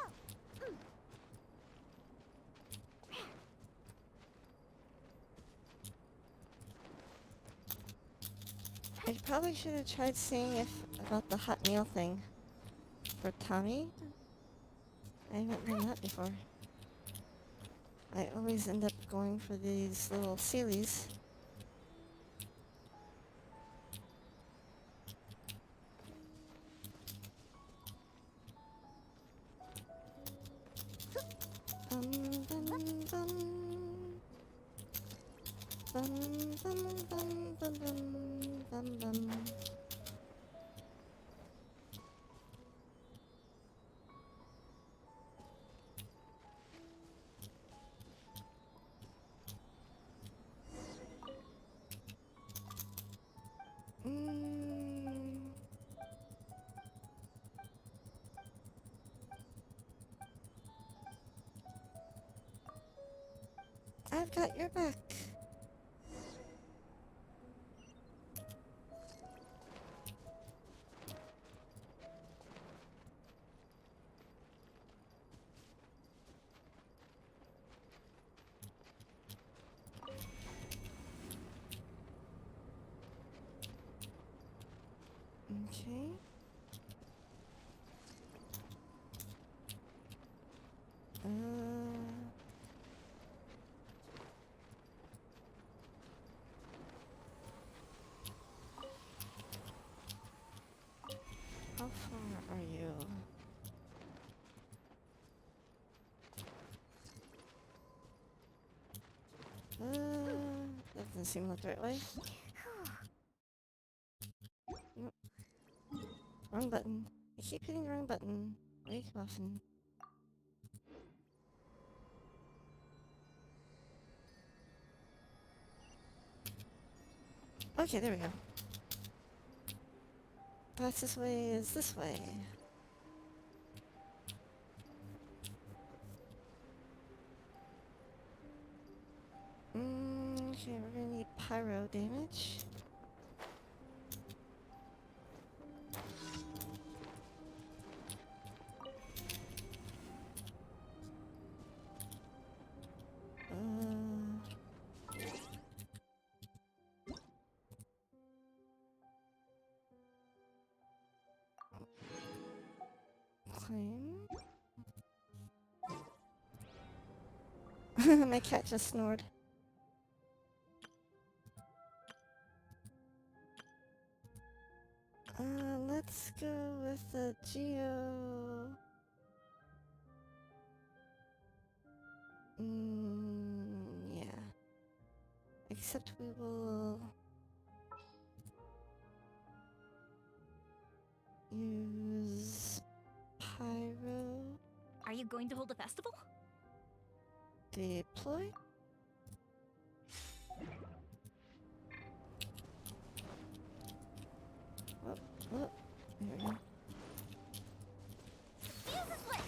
I probably should have tried seeing if about the hot meal thing for Tommy. I haven't done that before. I always end up going for these little Sealies. Bum bum bum. Bum bum bum bum bum bum bum. I've got your back. Okay. How far are you? That doesn't seem like the right way. Nope. Wrong button. I keep hitting the wrong button. Way too often. Okay, there we go. Fastest way is this way. Okay, we're gonna need pyro damage. Claim. My cat just snored. Let's go with the Geo. Yeah. Except we will use Pyro. Are you going to hold a festival? Deploy. Oh, oh, there we go. Fuse is lit!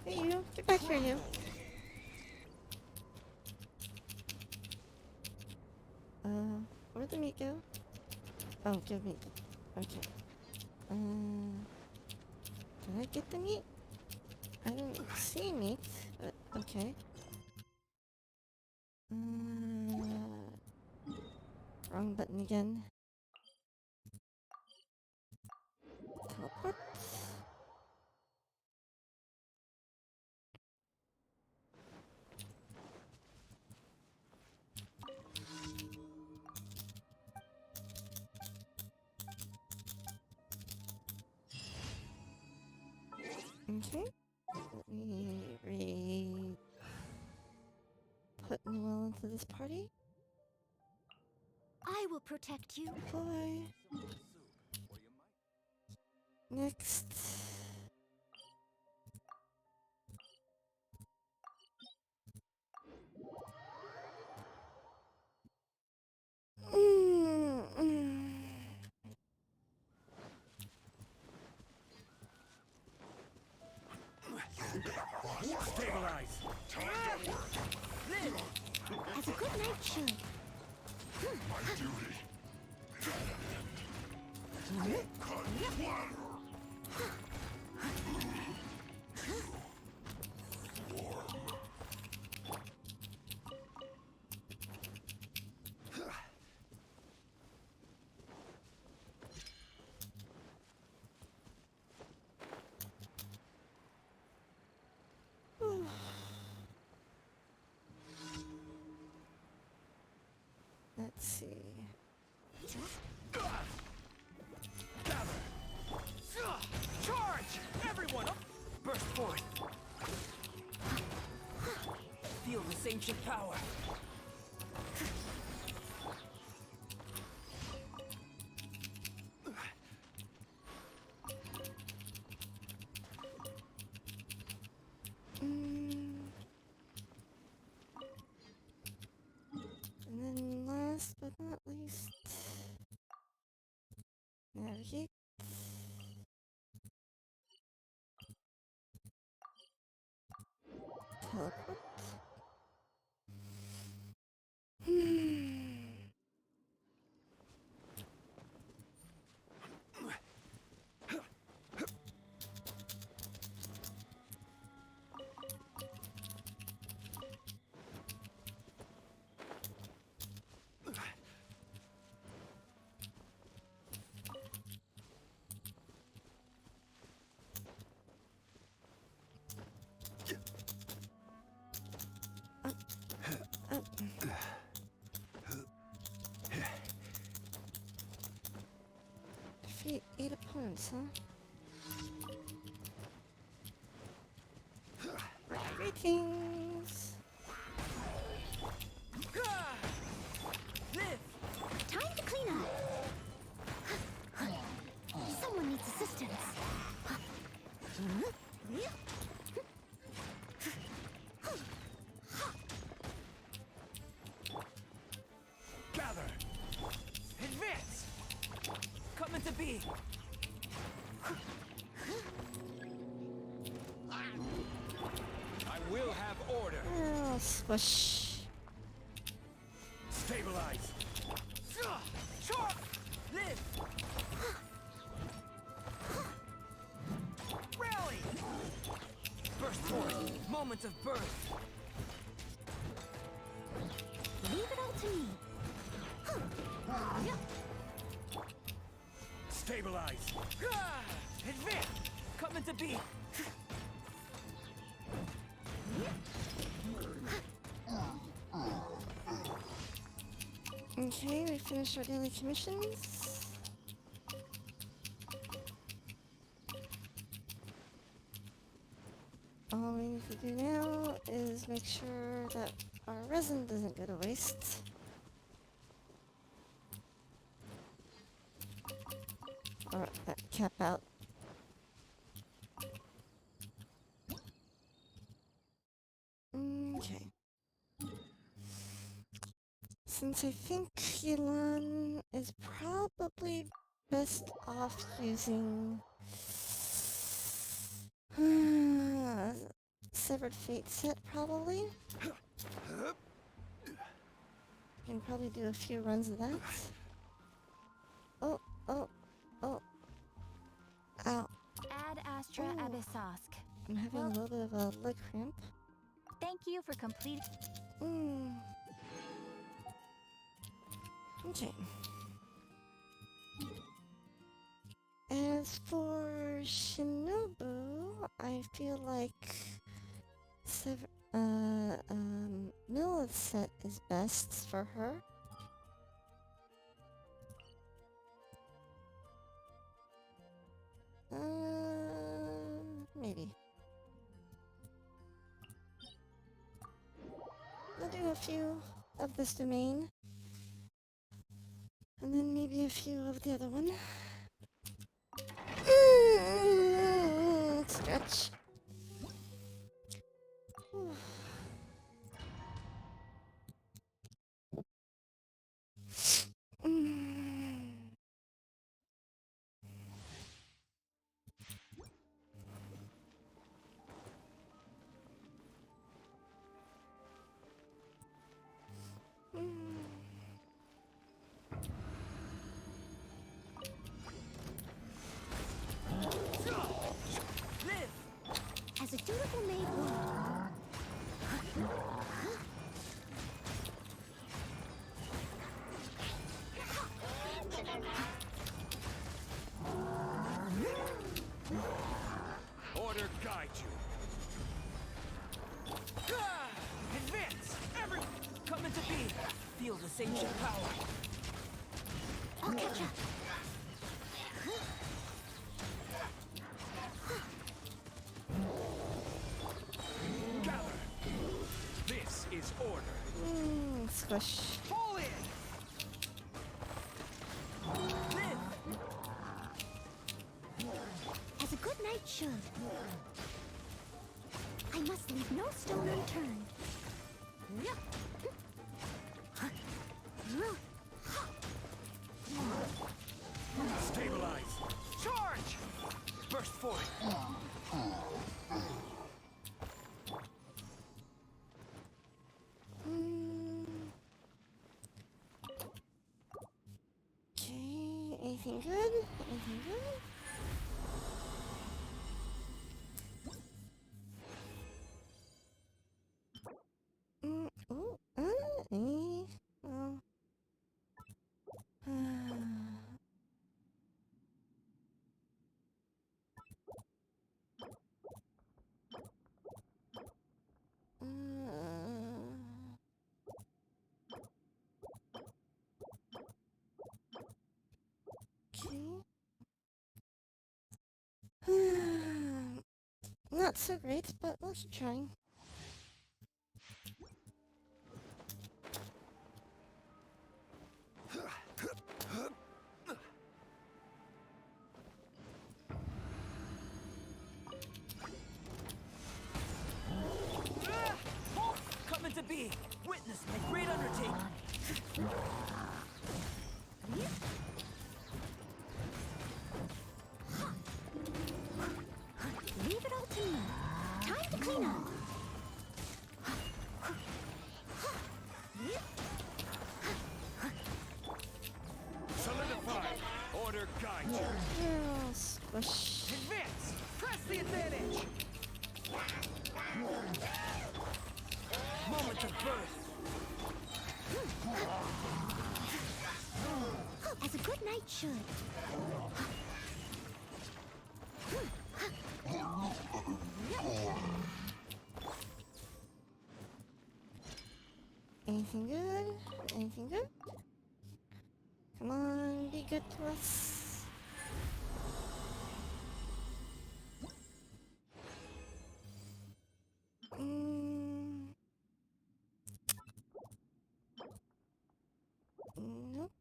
Hey you, get back here you. Where'd the meat go? Oh, give meat. Okay. Did I get the meat? I didn't see meat, but okay. Wrong button again. Teleport. Okay. Let me put Noelle into this party. I will protect you. Deploy. Next. Stabilize! As a good knight should. My duty. Let's see. Charge! Everyone up! Burst forth! Feel this ancient power. And then last but not least, navigate. Teleport. Defeat 8 opponents, huh? Greetings! Time to clean up. Someone needs assistance. Oh, squish. Stabilize. Live! Rally! Burst forth! Moments of birth! Leave it all to me. Stabilize. Advance! Coming to be! Okay, we finished our daily commissions. All we need to do now is make sure that our resin doesn't go to waste. Or cap out. Okay. Since I think Yelan is probably best off using Severed Fate set, probably. Can probably do a few runs of that. Oh, oh, oh. Ow. Ad Astra Ooh. Abyssosk. I'm having a little bit of a leg cramp. Thank you for completing. Okay. As for Shinobu, I feel like Millet set is best for her. Maybe. I'll do a few of this domain. And then maybe a few of the other one. Stretch. As a dutiful maid would. Order guide you. Advance! Everyone! Coming to be! Feel the ancient power! I'll catch up. Gather. This is order. Squish. Fall in! Live! As a good knight should. I must leave no stone unturned. Stabilize. Charge! Burst forth! Okay, anything good? Anything good? Not so great, but we'll keep trying. Coming to be! Witness my great undertaking! Leave it all to me. Time to clean up. moment of birth. As a good knight should. Anything good? Anything good? Come on, be good to us. Nope.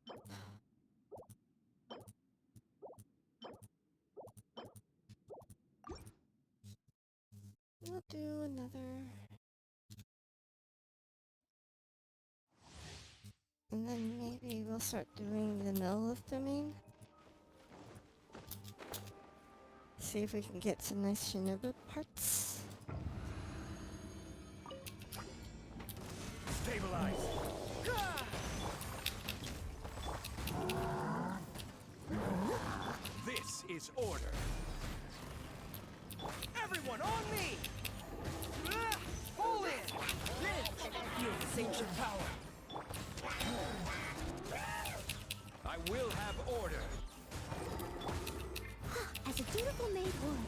We'll do another. And then maybe we'll start doing the no-lift domain. See if we can get some nice Shinobu parts. Stabilize. This is order. Everyone on me! Pull in! Feel this ancient power. I will have order. As a dutiful maid would.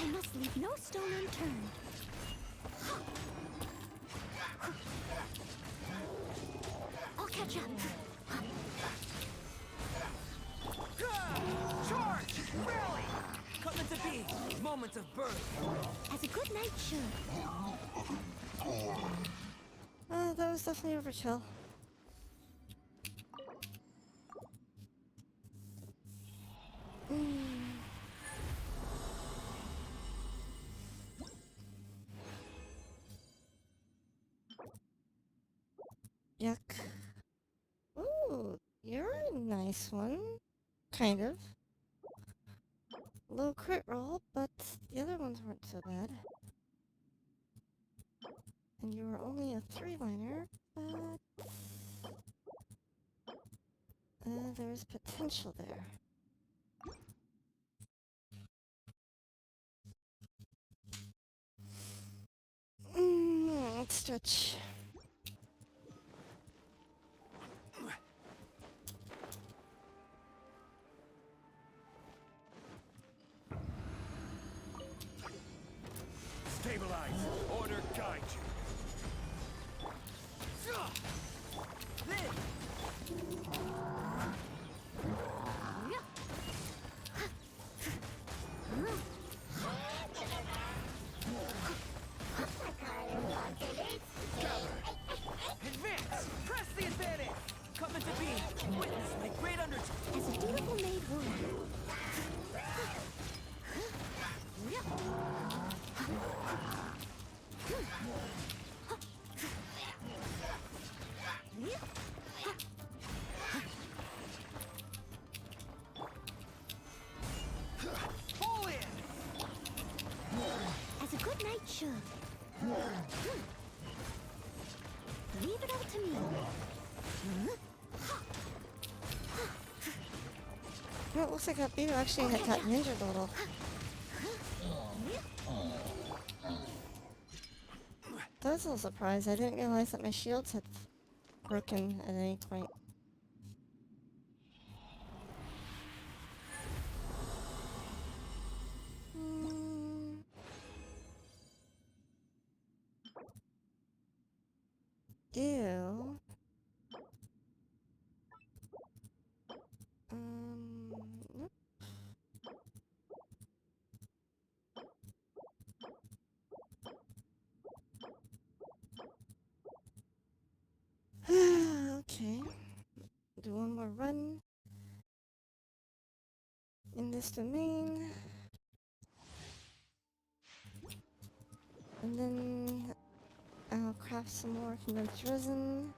I must leave no stone unturned. I'll catch up. Charge! Rally! Coming to be! Moment of birth! As a good knight should. That was definitely overkill. Yuck. Ooh, you're a nice one. Kind of. Low crit roll, but the other ones weren't so bad. And you were only a 3-liner, but there's potential there. Let's stretch. Stabilize. Order guide you. Advance! Press the advantage! Coming to be! Witness my great undertaking! As a dutiful maid would. Pull in! As a good knight should. Leave it all to me. Well, it looks like that beater actually had gotten injured a little. That was a little surprised. I didn't realize that my shields had broken at any point. Ew. Nope. Okay. Do one more run in this domain. And then I'll craft some more condensed resin.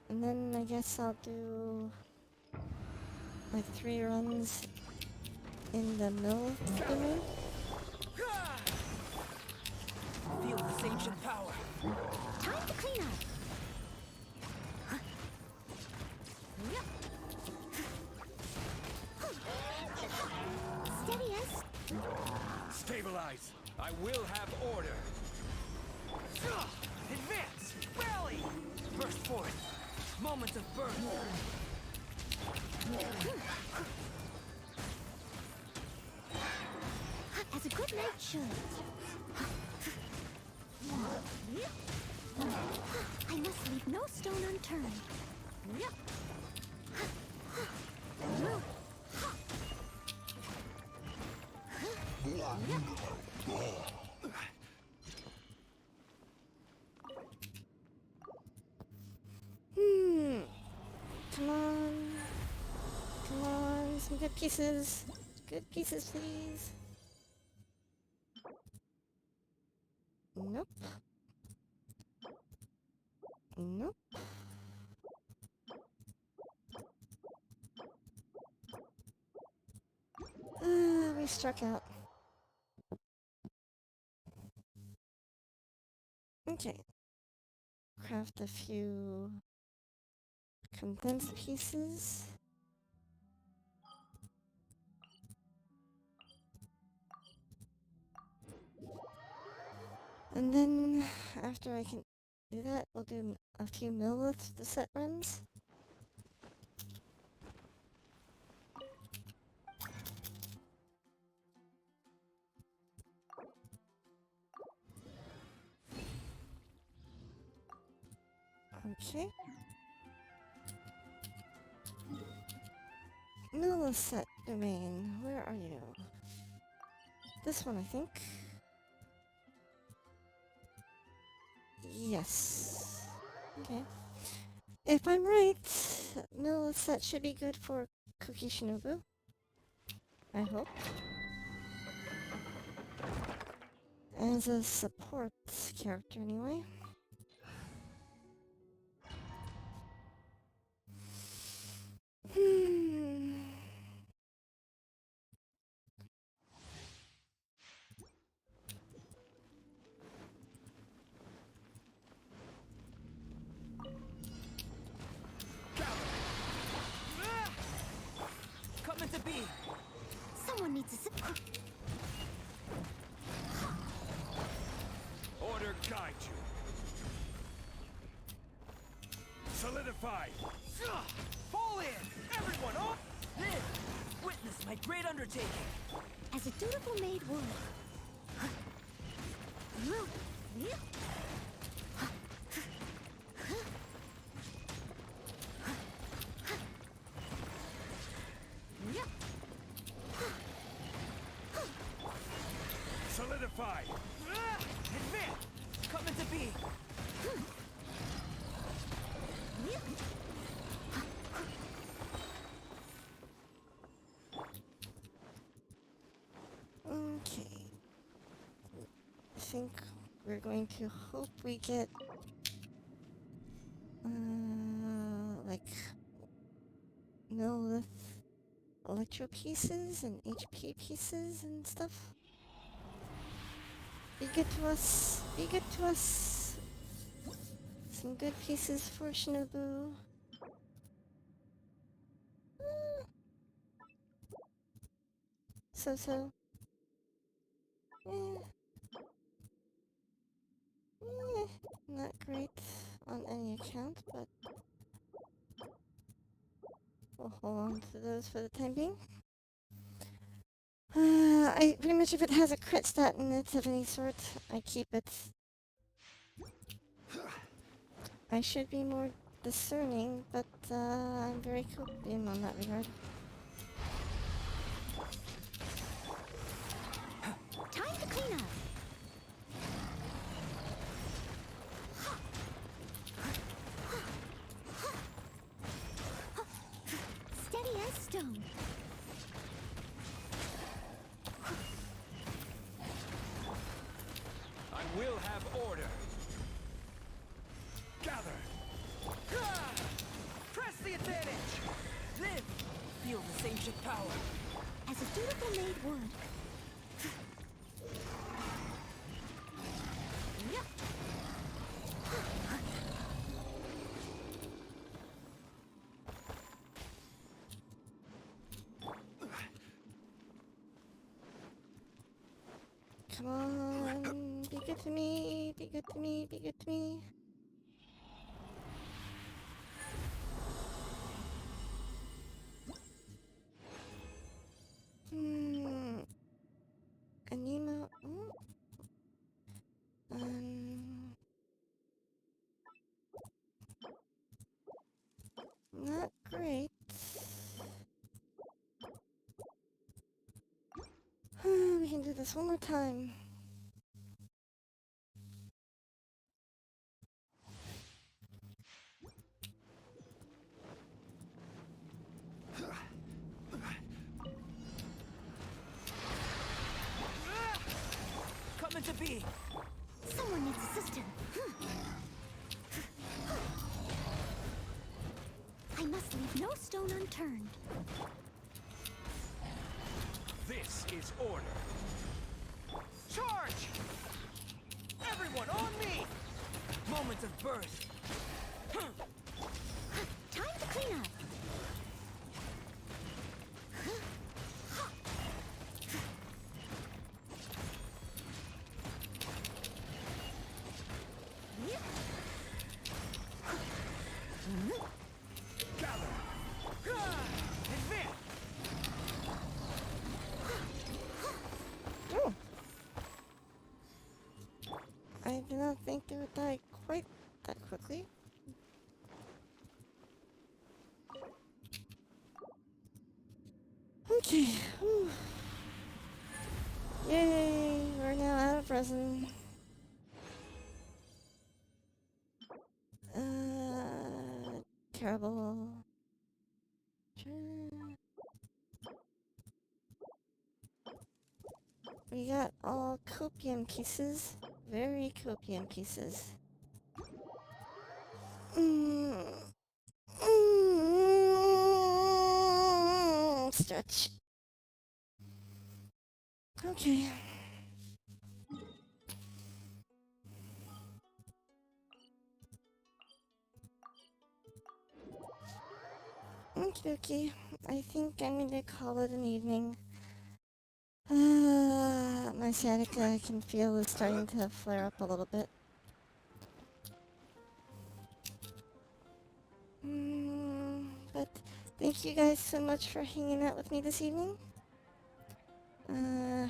And then I guess I'll do like 3 runs in the mill domain. Feel this ancient power! Time to clean up. Steady as. Stabilize. I will have order. Advance! Rally! Burst forth! Moment of birth! As a good knight should. I must leave no stone unturned. Come on. Come on, some good pieces. Good pieces, please. Nope. Nope. We struck out. Okay. Craft a few condensed pieces. And then, after I can do that, we'll do a few milliliths to set runs. Okay. Millisect domain, where are you? This one, I think. Yes. Okay. If I'm right, Millisect should be good for Cookie Shinobu. I hope. As a support character, anyway. Coming to be! Someone needs a support. Order guide you. Solidify. Fall in! Everyone off! Live! Witness my great undertaking! As a dutiful maid would. Solidify. Advance! Coming to be! Okay. I think we're going to hope we get like millilith electro pieces and HP pieces and stuff. Be good to us. Be good to us. Some good pieces for Shinobu. So. Not great on any account, but we'll hold on to those for the time being. I pretty much, if it has a crit stat in it of any sort, I keep it. I should be more discerning, but I'm very copium on that regard. Time to clean up. Steady as stone. I will have order. Gather. Press the advantage! Live! Feel this ancient power! As a dutiful maid would. Come on, be good to me, be good to me, be good to me. Anemo. Not great. We can do this one more time. Coming to be. Someone needs a sister. I must leave no stone unturned. This is order. Charge! Everyone on me! Moment of birth. Time to clean up. Oh. I did not think they would die quite that quickly. Okay. Whew. Yay! We're now out of resin. Terrible. We got all copium pieces. Very copium pieces. Stretch. Okay. Okie dokie. I think I'm going to call it an evening. My sciatica I can feel is starting to flare up a little bit. But thank you guys so much for hanging out with me this evening.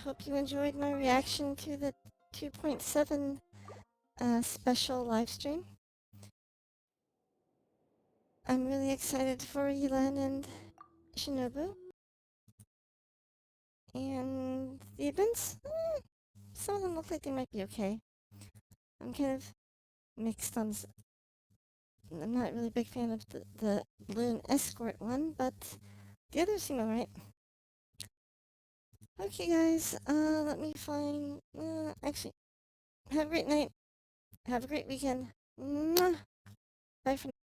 Hope you enjoyed my reaction to the 2.7 special live stream. I'm really excited for Yelan and Shinobu. And the events? Some of them look like they might be okay. I'm kind of mixed on... I'm not really a big fan of the balloon escort one, but the others seem alright. Okay guys, let me find... actually, have a great night. Have a great weekend. Mwah. Bye for now.